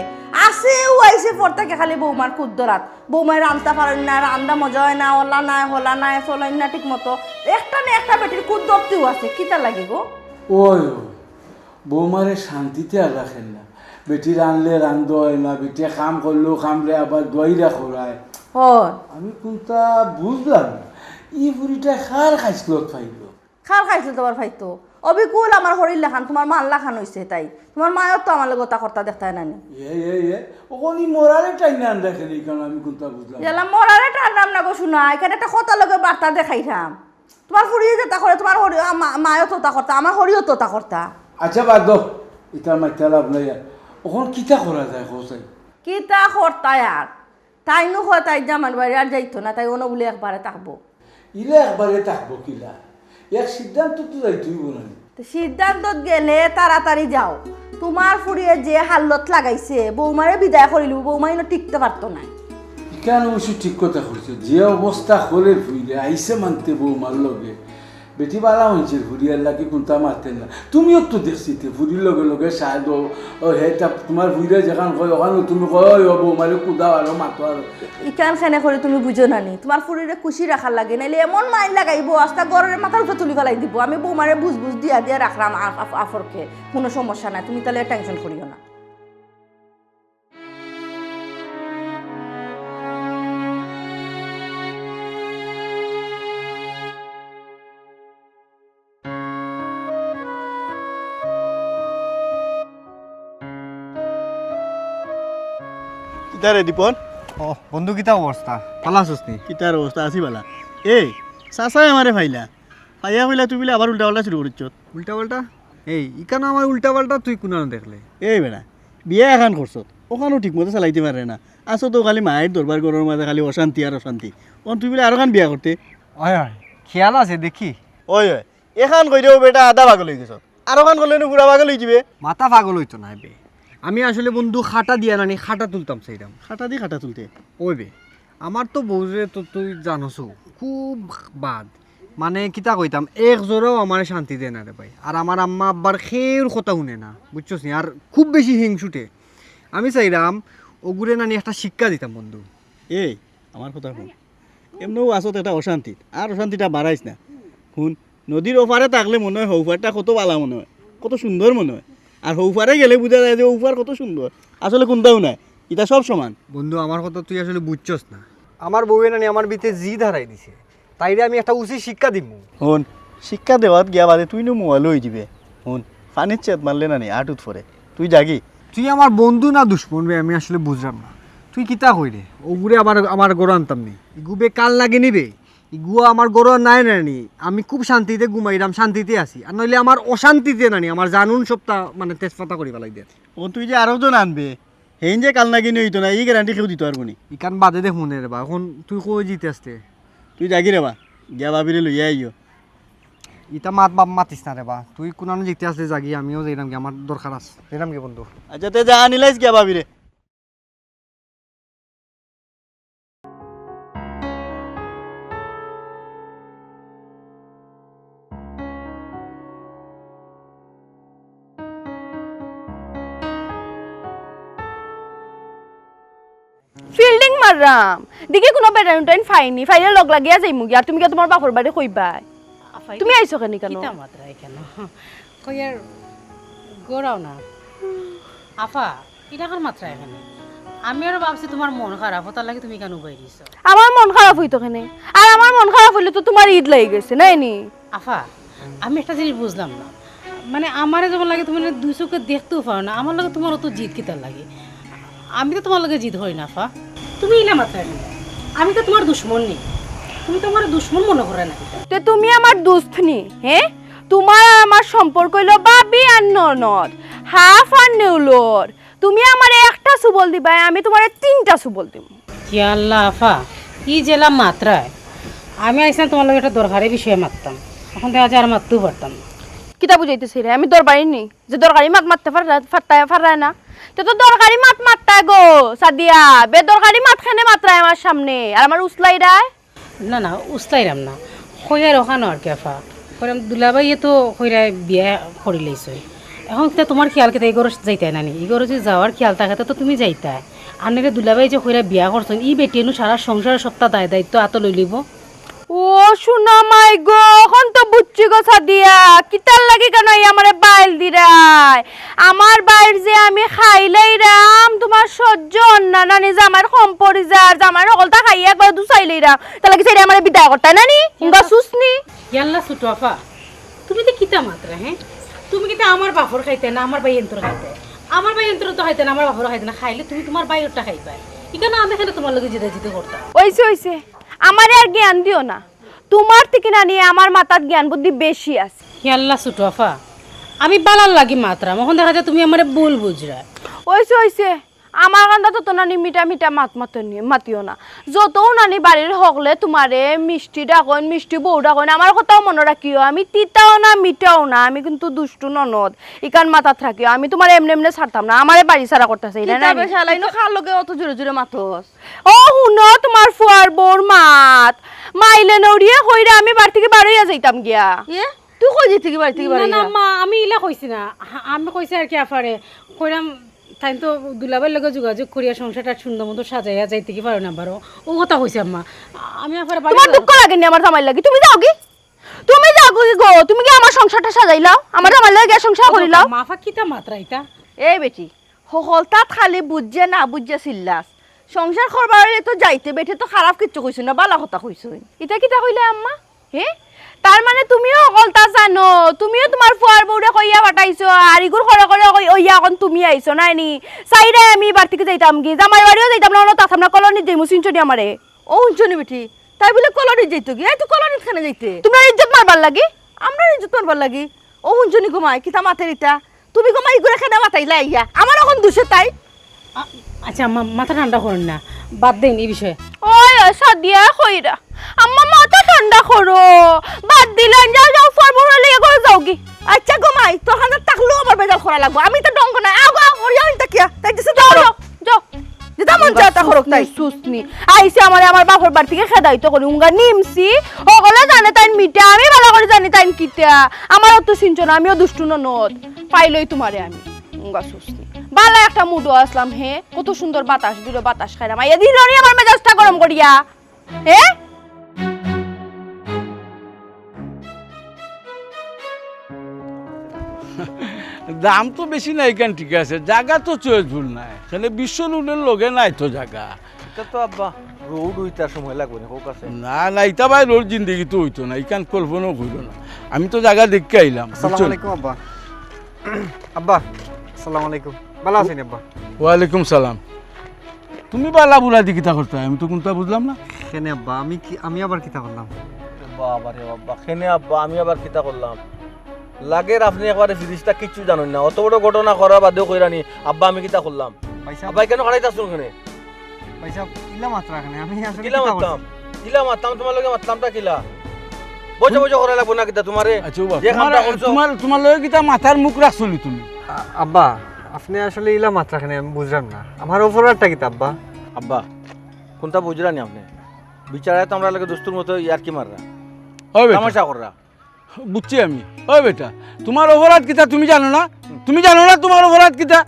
আসে ও আইসে পর থাকে খালি বৌমার কুদ্দরাত বৌমায় রান্তা পারেন না রান্দা মজা হয় না ওলা নাই হলা নাই চলাই না ঠিক মতো একটা না একটা বেটির কুদ্দরতেও আছে কিতা লাগে গো ওই বৌমারে শান্তিতে আর রাখেন না বেটি রানলে রান্ধ হয় না বেটি কাম করলেও কামলে আবার দইরা খোরায় হয় আমি কোনটা বুঝলাম না ই বুড়িটা খার খাইছিল ফাইল খার খাইছিল তোমার ভাই তো অবিকুল আমার হরির লেখান তোমার মান লেখান হয়েছে তাই তোমার মায়ের তো আমার কথা কর্তা দেখতে না নি ওখানে মরারে টাইম না দেখেনি কারণ আমি কোনটা বুঝলাম গেলাম মরারে টানলাম না গো শোনা এখানে একটা কথা লগে বার্তা দেখাইতাম তোমার ফুরিয়ে যেটা করে তোমার হরি মায়ও তোতা করতা আমার হরিও তোতা করতা আচ্ছা বাদ দাও এটা মাইতে লাভ নাই ওখান কিতা করা যায় কোসাই কি তা করতা আর তাই নো হয় তাই জামার বাড়ি আর যাইতো না তাই অন্য বলে একবারে থাকবো ইলে একবারে থাকবো কিলা এক সিদ্ধান্ত তো যাইতেই বলেন তো সিদ্ধান্তত গেলে তাড়াতাড়ি যাও তোমার ফুরিয়ে যে হাল্লত লাগাইছে বৌমারে বিদায় করিল বৌমা ইনো টিকতে পারতো না কেন অবশ্য ঠিক কথা কইছে যে অবস্থা হলে ফুইলে আইসে মানতে বৌমার লগে বেটি বালা হয়েছে ফুরিয়ার লাগে কোনটা মারতেন না তুমিও তো দেখছিতে ফুরির লগে লগে সাহায্য হেটা তোমার ফুইরে যেখান কয় ওখানে তুমি কয় বৌমারে কুদাও আরো মাতো আরো ইকান খানে করে তুমি বুঝো নানি তোমার ফুরিরে খুশি রাখার লাগে নাইলে এমন মাইন লাগাইবো আস্তা গরের মাথার উপরে তুলি ফেলাই দিব আমি বৌমারে বুঝ দিয়া দিয়া রাখলাম আফরকে কোনো সমস্যা নাই তুমি তাহলে টেনশন করিও না কিতারে দীপন ও বন্ধু কিতা অবস্থা ভালো আছিস নি কিতার অবস্থা আছি বালা এই চাচাই আমারে ফাইলা ফাইয়া ফাইলা তুই বলে আবার উল্টা পাল্টা শুরু করিস উল্টা পাল্টা এই ইকানো আমার উল্টা পাল্টা তুই কোনানো দেখলে এই বেড়া বিয়া এখন করছত ওখানেও ঠিকমতো চালাইতে পারে না আসো তো খালি মায়ের দরবার ঘরের মাঝে খালি অশান্তি আর অশান্তি ও তুই বলে আরো খান বিয়া করতে হয় হয় খেয়াল আছে দেখি ওই ওই এখান কইরেও বেটা আধা পাগল হয়ে গেছ আরো খান করলে পুরা পাগল হয়ে যাবে মাথা পাগল হইতো না বে আমি আসলে বন্ধু খাটা দিয়া নানি খাটা তুলতাম সেইরাম খাটা দি খাটা তুলতে ওই বে আমার তো বউরে তো তুই জানোসো খুব বাদ মানে কিতা কইতাম এক জোরেও আমার শান্তি দেয় না রে ভাই আর আমার আম্মা আব্বার খের কথা শুনে না বুঝছস নি আর খুব বেশি হিংসুটে আমি চাইরাম ওগুরে নানি একটা শিক্ষা দিতাম বন্ধু এই আমার কথা শুন এমনিও আসত একটা অশান্তি আর অশান্তিটা বাড়াইস না শুন নদীর ওপারে থাকলে মনে হয় হৌফারটা কত বালা মনে হয় কত সুন্দর মনে হয় আর হৌফারে গেলে বোঝা যায় যে হৌফার কত সুন্দর আসলে কোনটাও নাই এটা সব সমান বন্ধু আমার কথা তুই আসলে বুঝছস না আমার বউয়ে নানি আমার ভিতরে জিদ হারাই দিছে তাইরে আমি একটা উচিত শিক্ষা দিব হন শিক্ষা দেওয়াত গিয়া বাদে তুই নো মোবাইল হয়ে দিবে হন পানির চেত মারলে না নি আটুত ফরে তুই জাগি তুই আমার বন্ধু না দুশ্মন বে আমি আসলে বুঝলাম না তুই কিতা কই রে ওগুরে আমার গরু আনতাম নি ইগুবে কাল লাগে নিবে ইগুয়া আমার গরু নাই নানি আমি খুব শান্তিতে ঘুমাইরাম শান্তিতে আছি আর নইলে আমার অশান্তিতে নানি আমার জানুন সপ্তাহ মানে তেজপাতা করি পেলাই দে ও তুই যে আরো জন আনবে হেন যে কাল নাকি হইতো না এই গ্যারান্টি কেউ দিত আর কোনি ইকান বাদে দেখ মনে রে বা এখন তুই কই জিতে আসতে তুই জাগি রে বা গিয়া ভাবিরে লইয়া আইও ইটা মাতিস না রে বা তুই কোনানো জিতে আসলে জাগি আমিও যাইরাম কি আমার দরকার আছে যাইরাম কি বন্ধু আচ্ছা তে যা আনিলাইস গিয়া ভাবিরে ফিল্ডিং মাররাম দেখি কোনো ব্যাডমিন্টন ফাইনি ফাইলে লগ লাগিয়া যাইমু গিয়া আর তুমি কি তোমার বাপর বাড়ি কইবা তুমি আইছো কেন কেন কিতা মাত্রা কেন কইয়ার গোড়াও না আফা এটা কার মাত্রা এখানে আমি আরো ভাবছি তোমার মন খারাপ তার লাগে তুমি কেন উবাই দিছো আমার মন খারাপ হইতো কেনে আর আমার মন খারাপ হইলে তো তোমার ঈদ লাগি গেছে নাই নি আফা আমি একটা জিনিস বুঝলাম না মানে আমারে যেমন লাগে তুমি দুই চোখে দেখতেও পারো না আমার লাগে তোমার অত জিদ কিতার লাগে আমি তো তোমার লগে জিদ হই না আফা তুমি ইলা মাত্রা এখানে আমি তো তোমার দুশ্মন নেই তুমি তোমার দুশ্মন মনে করে না তে তুমি আমার দোস্ত নি হ্যাঁ তোমার আর আমার সম্পর্ক হইলো বাবি আর ননদ হাফ আর নেউলোর তুমি আমার একটা সুবল দিবা আমি তোমার তিনটা সুবল দিব কি আল্লাহ আফা কি জেলা মাত্রায় আমি আইসা তোমার লগে একটা দরকারি বিষয়ে মারতাম এখন দেখা যায় আর মারতেও পারতাম না কিতা বুঝাইতেছি রে আমি দরবারি নি যে দরকারি মাত মারতে পারায় না তো দরকারি মাত মারতায় গো সাদিয়া বেদরকারি মাত খানে মাত্রায় আমার সামনে আর আমার উসলাই রায় না না উস্তাইরাম না কইয়ার ওখানো আর কি আফা কইরাম দুলাবাইয়ে তো কইরায় বিয়া করি লইছে এখন তো তোমার খেয়াল কেটে এগোর যাইতাই নানি এগোর যে যাওয়ার খেয়াল থাকাতে তো তুমি যাইতাই আনেরে দুলাবাই যে কইরা বিয়া করছেন ই বেটিয়েনু সারা সংসারের সপ্তাহ দায়িত্ব আত লই লিব ও শুনা মাই গো এখন তো বুঝছি গো সাদিয়া কিতার লাগি কেন আমারে বাইল দিরাই আমার বাইর যে আমি খাইলাই রাম তোমার সহ্য না নানি যে আমার সম্পরি যার জামার সকলটা খাই একবার দুসাইলাই রাম তাহলে কি সেটা আমারে বিদায় করতে নানি ইঙ্গা সুসনি ইয়াল্লা ছুটো আফা তুমি তো কিতা মাত্রা হ্যাঁ তুমি কিতা আমার বাপর খাইতে না আমার ভাই এন্তর খাইতে আমার ভাই এন্তর তো খাইতে না আমার বাপর খাইতে না খাইলে তুমি তোমার ভাইয়েরটা খাইবা এখানে আমি এখানে তোমার লগে জিতে জিতে করতাম ওইছে আমারে আর জ্ঞান দিও না, তোমার থেকে না নিয়ে আমার মাথার জ্ঞান বুদ্ধি বেশি আছে। ইয়াল্লা ছোট আফা আমি বালার লাগি মাত্রা এখন দেখা যায় তুমি আমার ভুল বুঝরা ওইছে আমার কান্দা তো নানি মিঠা মিঠা মাতিও না। যতও নানি বাড়ির হকলে তোমারে মিষ্টি ডাকন মিষ্টি বউ ডাকন আমার কথাও মনে রাখিও, আমি তিতাও না মিঠাও না, আমি কিন্তু দুষ্টু ননদ ইকান মাথাত রাখিও। আমি তোমার এমনি এমনি ছাড়তাম না, আমারে বাড়ি ছাড়া করতেছে কিতাবে শালাইনো খার লগে অত জোরে জোরে মাথস। ও শুনো তোমার ফুয়ার বোর মাত মাইলে নড়িয়ে কইরা আমি বাড়ি থেকে বাড়িয়া যাইতাম গিয়া। তুই কই যেতে কি বাড়ি থেকে না বাড়ি না মা আমি ইলা কইছি না আমি কইছি আর কি আফারে কইরাম তাই তো দুলাবের লগে যোগাযোগ করিয়া সংসারটা সুন্দর মতো সাজাইয়া যাইতে কি পারো না পারো ও কথা কইছি আম্মা আমি আফারে তোমার দুঃখ লাগেনি আমার জামাই লাগি? তুমি যাও কি গো, তুমি কি আমার সংসারটা সাজাইলাও? আমার জামাই লাগে সংসার করিলাও? মাফা কিতা মাত্রা এটা এই বেটি সকলতা খালি বুঝছে না বুঝছে চিল্লাস সংসার করবার হলে তো যাইতে বেঠে তো খারাপ কিচ্ছু কইছ না বালা কথা কইছ। এটা কিটা কইলে আম্মা? হে তার মানে তুমিও অকলতা জানো, তুমিও তোমার ফুয়ার বউরে কইয়া পাঠাইছো আর ইগুর করে করে ওইয়া এখন তুমি আইছো নাই নি সাইডে আমি বাড়ি থেকে যাইতাম কি জামাই বাড়িও যাইতাম না তাতাম না কলোনি যাইমু সিনচনি আমারে। ও শুনি বেটি তাই বলে কলোনি যাইতো কি? এই তো কলোনিত খানে যাইতে তোমরা ইজ্জত মারবার লাগি? আমরা ইজ্জত মারবার লাগি। ও শুনি ঘুমাই কিতা মাতের ইটা তুমি ঘুমাই ইগুরে খানে মাতাইলা ইয়া আমার এখন দুষে তাই। আচ্ছা আম্মা মাথা ঠান্ডা করেন না বাদ দেন এই বিষয়ে। ওই সাদিয়া কইরা আম্মা মাথা ঠান্ডা করো, বাদ দিলেন যাও যাও ফুয়ার বউরে লিয়ে করে যাও কি। আচ্ছা ঘুমাই তোর হাতে থাকলেও আমার বেজাল করা লাগবো, আমি তো ডঙ্গ নাই আগো ওরিয়া ইটা কিয়া তাই দিছে যাও যাও যাও যাও যেটা মন চায় তা করুক তাই। সুসনি আইসে আমার বাপর বাড়ি থেকে খেদাইতো করি উঙ্গা নিমছি ওগুলো জানে তাই মিঠা আমি ভালো করে জানি তাই কিতা আমারও তো চিনছ না, আমিও দুষ্টু ননদ পাইলই তোমারে আমি উঙ্গা সুসনি বালা একটা মুডো আসলাম। হে কত সুন্দর বাতাস দিল, বাতাস খাইলাম আইয়া দিল আমার মেজাজটা গরম করিয়া। হে দাম তো বেশি নাই কেন, ঠিক আছে, জায়গা তো চয়েসফুল নাই, এখানে বিশ্ব রোডের লগে নাই তো জায়গা। এটা তো আব্বা রোড হইতার সময় লাগবে না হোক আছে। না না ইটা ভাই রোড জিন্দগি তো হইতো না, ইকান কল্পনাও হইল না। আমি তো জায়গা দেখতে আইলাম। আসসালামু আলাইকুম আব্বা। আব্বা আসসালামু আলাইকুম, ভালো আছেন আব্বা? ওয়ালাইকুম সালাম। তুমি বালা বুলা দি কিতা করতে, আমি তো কোনটা বুঝলাম না। কেনে আব্বা আমি আবার কিতা করলাম? বাবা রে বাবা খেনে আব্বা আমি আবার কিতা করলাম? লাগের আপনি একবারে ফিরিস্তা কিচ্ছু জানেন না, অত বড় ঘটনা করার বাদেও কইরানি আব্বা আমি কিতা করলাম? পয়সা আব্বাই কেন খাড়াইতাছ ওখানে? পয়সা ইলা মাত্রা এখানে আমি আসলে কিলা মারতাম তোমার লগে মারতামটা কিলা বজে বজে করা লাগবো না কিতা তোমারে? আচ্ছা বাবা, যে কামটা করছো তোমার লগে কিতা মাথার মুখ রাখছনি তুমি? আব্বা আপনি আসলে ইলা মাত্রা এখানে আমি বুঝলাম না, আমার অপরাধটা কিতা আব্বা? আব্বা কোনটা বুঝরানি আপনি? বিচারায় তো আমরা লাগে দোস্তুর মতো ইয়ার কি মাররা ওই বেটা, তামাশা কররা। বুঝছি আমি। ওই বেটা তোমার অপরাধ কিতা তুমি জানো না? তুমি জানো না তোমার অপরাধ কিতা?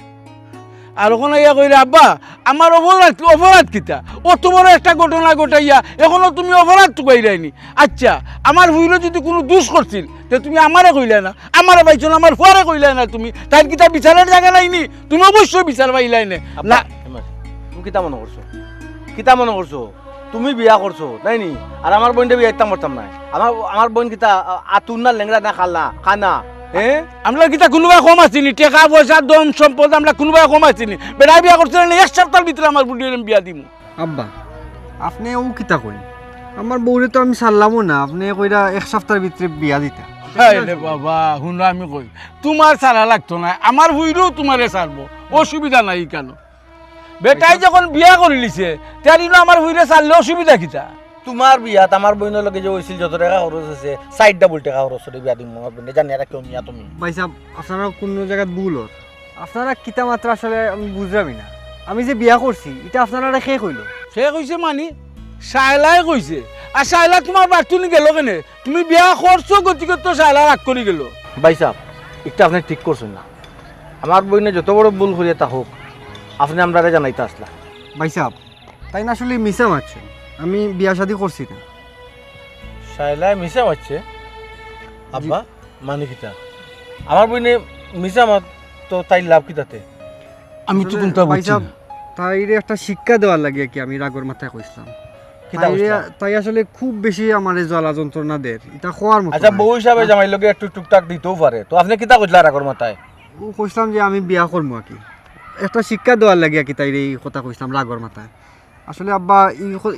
আর ওখানে ইয়া কইলে আব্বা আমার অপরাধ কিতা? অত বড় একটা ঘটনা ঘটাইয়া এখনো তুমি অপরাধ তো কইরাইনি। আচ্ছা আমার হুইলো যদি কোনো দোষ করছিল তে তুমি আমারে কইলে না, আমারে পাইছো না, আমার ফুয়ারে কইলে না তুমি, তাই কিতা বিচারের জায়গা নাইনি? তুমি অবশ্যই বিচার পাইলাই না। আব্বা তুমি কিতা মনে করছো? কিতা মনে করছো? তুমি বিয়া করছো তাই নি? আর আমার বোনটা বিয়া ইত্তাম করতাম না। আমার বোন কিতা আতুন না লেংরা না খানা হ্যাঁ? আমরা কিতা কোনোবাই কম আছিনি? টাকা পয়সা দম সম্পদ আমরা কোনোবাই কম আছিনি? বেড়াই বিয়া করছিলেন না, এক সপ্তাহের ভিতরে আমার বুড়ির বিয়া দিব। আব্বা আপনি ও কিতা কই? আমার বউরে তো আমি ছাড়লামও না, আপনি কইরা এক সপ্তাহের ভিতরে বিয়া দিতা। রে বাবা শুনো আমি কই তোমার ছাড়া লাগতো না, আমার হুইরও তোমারে ছাড়বো, অসুবিধা নাই কেন? বেটাই যখন বিয়া করে লিছে তার আমার হুইরে ছাড়লে অসুবিধা কিতা? তোমার বিয়াত আমার বোনের লগে যে হয়েছিল যত টাকা খরচ হয়েছে 60 ডাবল টাকা খরচ করে বিয়া দিম আমার বোনে জানি আর কেউ মিয়া তুমি। ভাই সাহেব আপনারা কোনো জায়গায় ভুল হর, আপনারা কিতা মাত্রা আসলে আমি বুঝলামই না। আমি যে বিয়া করছি এটা আপনারা শেষ হইল? সে কইছে মানি সাইলাই কইছে, আর সাইলা তোমার বাড়তুনি গেল কেনে? তুমি বিয়া করছো গতিকে তো সাইলা রাগ করে গেল। ভাই সাহেব একটা আপনি ঠিক করছেন না, আমার বোনে যত বড় ভুল করিয়া তা হোক আপনি আমরা জানাইতে আসলা। ভাই সাহেব তাই না আসলে মিশা মারছে, আমি বিয়া শাদি করছি না। সাইলাই মিশা মারছে? আব্বা মানে কিতা? আমার বোনে মিশা মার তো তাই লাভ কি তাতে? আমি তো কোনটা ভাই বুঝছি সাহেব না। তাইরে একটা শিক্ষা দেওয়ার লাগে কি আমি রাগর মাথায় কইছিলাম। কিতা কইছিলা? তাই আসলে খুব বেশি আমার জ্বালা যন্ত্রণা দেয় এটা খোয়ার মতো আচ্ছা নাই। বউ হিসাবে জামাই লগে একটু টুকটাক দিতেও পারে, তো আপনি কিতা কইলা রাগর মাথায়? ও কইছিলাম যে আমি বিয়া করবো আর কি, একটা শিক্ষা দেওয়ার লাগে আর কি, তাই এই কথা কইছিলাম রাগর মাথায়। আসলে আব্বা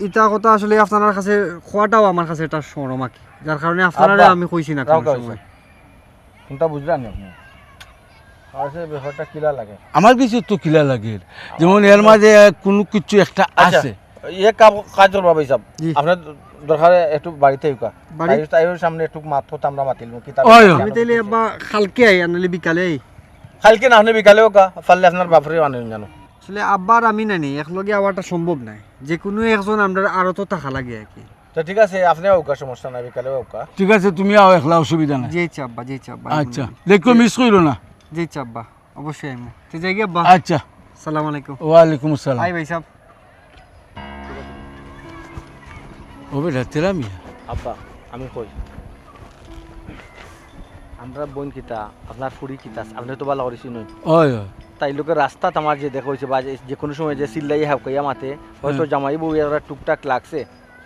ইটা কথা আসলে আপনার কাছে খোয়াটাও আমার কাছে একটা শরম আর কি, যার কারণে আপনারা আব্বা, আমি কইছি না রাও কোনো কইছে। সময়। কোনটা বুঝলেন আপনি? আর সে ব্যাপারটা কিলা লাগে? আমার কিছু তো কিলা লাগে, যেমন এর মাঝে কোনো কিছু একটা আচ্ছা আছে। ইয়ে কাজ করবা ভাই সাহেব, জি। আপনার দরকার একটু বাড়িতে ইউকা বাড়ি? তাইর সামনে একটু মাত হতো আমরা মাতিলমু কিতা। ওই আমি তাইলে আব্বা কালকে আই আনলে বিকালে আই। কালকে না আপনি বিকালেও কা পারলে আপনার বাপরে আনেন জানো। আসলে আব্বার আমি নানি একলগে আওয়াটা সম্ভব নাই, যে কোনো একজন আমরা আরো তো থাকা লাগে আর কি। তো ঠিক আছে আপনি ওকা, সমস্যা নাই, বিকালেও ওকা। ঠিক আছে, তুমি আও, একলা অসুবিধা নাই। জি ইচ্ছা আব্বা, জি ইচ্ছা আব্বা। আচ্ছা দেখো, মিস করো না। জি ইচ্ছা আব্বা, অবশ্যই আমি তো যাই গিয়ে আব্বা। আচ্ছা, সালাম আলাইকুম। ওয়ালাইকুম আসসালাম। আই ভাই সাহেব। ও বেটা তেরা মিয়া, আব্বা আমি কই আমরা বোন কিতা আপনার ফুড়ি কিতা আপনি তো ভালো করেছি নই, ওই ওই তাই লোকের রাস্তাত আমার যে দেখা হয়েছে বা যে কোনো সময় যে চিল্লাই হাউকাইয়া মাতে হয়তো জামাই বউ এরা টুকটাক লাগছে,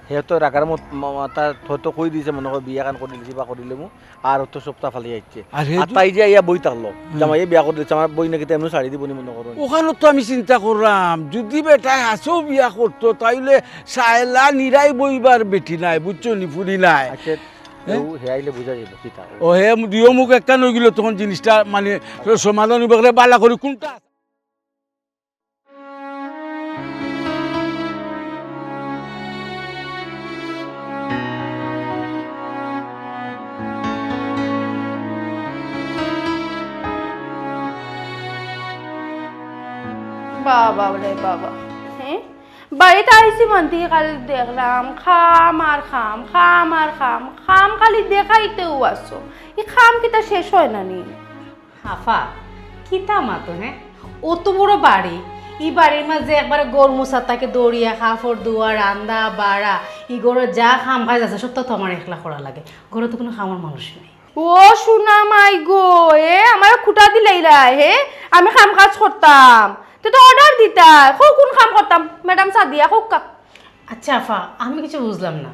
সে তো রাগার মাথা হয়তো কই দিয়েছে মনে হয় বিয়া কান করে দিয়েছি বা করিলে মু আর তো সপ্তাহ ফালি যাচ্ছে। আর হে আর তাই যে ইয়া বই থাকলো জামাই বিয়া করে দিচ্ছে, আমার বই নাকি তেমনি শাড়ি দিব মনে করো। ওখানে তো আমি চিন্তা করলাম যদি বেটায় হাসেও বিয়া করতো তাইলে সায়লা নিরাই বইবার বেটি নাই, বুঝছো নি, ফুরি নাই। আচ্ছা হে আইলে বুঝা যাবে কিতা। ও হে দিও মুখ একটা নই গেল তখন জিনিসটা মানে সমাধান হইবে বালা করে কোনটা। বাবা রে বাবা, হ্যাঁ বাড়িতে আইসি মানতে খালি দেখলাম খাম আর খাম, খাম আর খাম, খাম খালি দেখাইতেও আসছো, এই খাম কিটা শেষ হয় না নি? আফা কিতা মাতো হ্যাঁ, অত বড় বাড়ি, ই বাড়ির মাঝে একবারে গরু মোছা তাকে দৌড়িয়া কাপড় ধোয়া রান্দা বাড়া, ই গরু যা খাম খাই যাচ্ছে সব তো আমার একলা করা লাগে, ঘরে তো কোনো খামার মানুষ নেই। ও শোনা মাই গো, আমার খুঁটা দিলাইরা হে, আমি খাম কাজ করতাম তো অর্ডার দিতা, কোন কাম করতাম ম্যাডাম সাদিয়া হোক। আচ্ছা আফা আমি কিছু বুঝলাম না,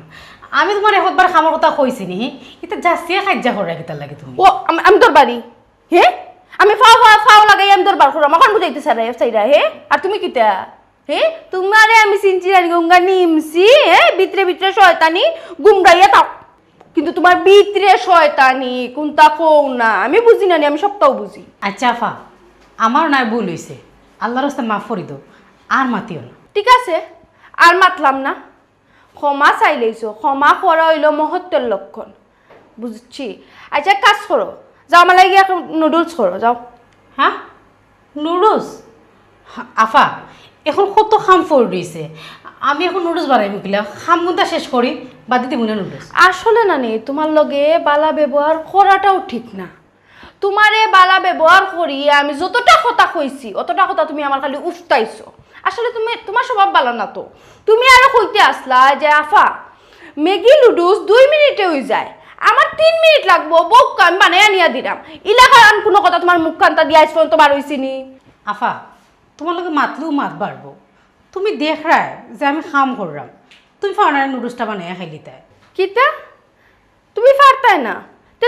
আমি তোমার একবার খামার কথা কইছি নি, এটা যাচ্ছিয়া খাজ্জা করে কিতার লাগে তুমি। ও আমি তোর বাড়ি হে, আমি ফাও ফাও ফাও লাগাই আমি তোর বার করলাম, এখন বুঝাইতে চাইরা হে, আর তুমি কিতা হে, তোমারে আমি চিনছি জানি গঙ্গা নিমছি হে, ভিতরে ভিতরে শয়তানি গুমরাইয়া থাক, কিন্তু তোমার ভিতরে শয়তানি কোনটা কও না, আমি বুঝি না, আমি সবটাও বুঝি। আচ্ছা আফা আমার নাই ভুল হইছে, আল্লাহর রাস্তায় মাফ করে দাও, আর মাতিও না। ঠিক আছে আর মাতলাম না, ক্ষমা চাইলেইছো, ক্ষমা করা হইল মহত্বের লক্ষণ, বুঝছি। আচ্ছা কাজ করো, যাও আমার লাগে নুডলস করো যাও। হ্যাঁ নুডলস? আফা এখন কত খাম ফোর দিয়েছে, আমি এখন নুডলস বানাইব কিলা, খাম গুনটা শেষ করি বাদ দিতে মনে নুডলস। আসলে না নে তোমার লগে বালা ব্যবহার করাটাও ঠিক না, তোমারে বালা ব্যবহার করি আমি যতটা কথা কইছি অতটা কথা তুমি আমার খালি উফতাইছো, আসলে তুমি তোমার স্বভাব ভালো না তো, তুমি আরো কইতে আসলা যে আফা ম্যাগি লুডুস 2 মিনিটে হয়ে যায়, আমার 3 মিনিট লাগবো, বউ আমি বানাইয়া নিয়া দিলাম, ইলাকার আন কোনো কথা তোমার মুখ কান্তা দিয়ে আজ পর্যন্ত বার হইছিনি। আফা তোমার লগে মাতলেও মাত বাড়বো, তুমি দেখ রায় যে আমি খাম করলাম, তুমি ফাউনার নুডলসটা বানাইয়া খাইলি তাই। কিতা তুমি পারতাই না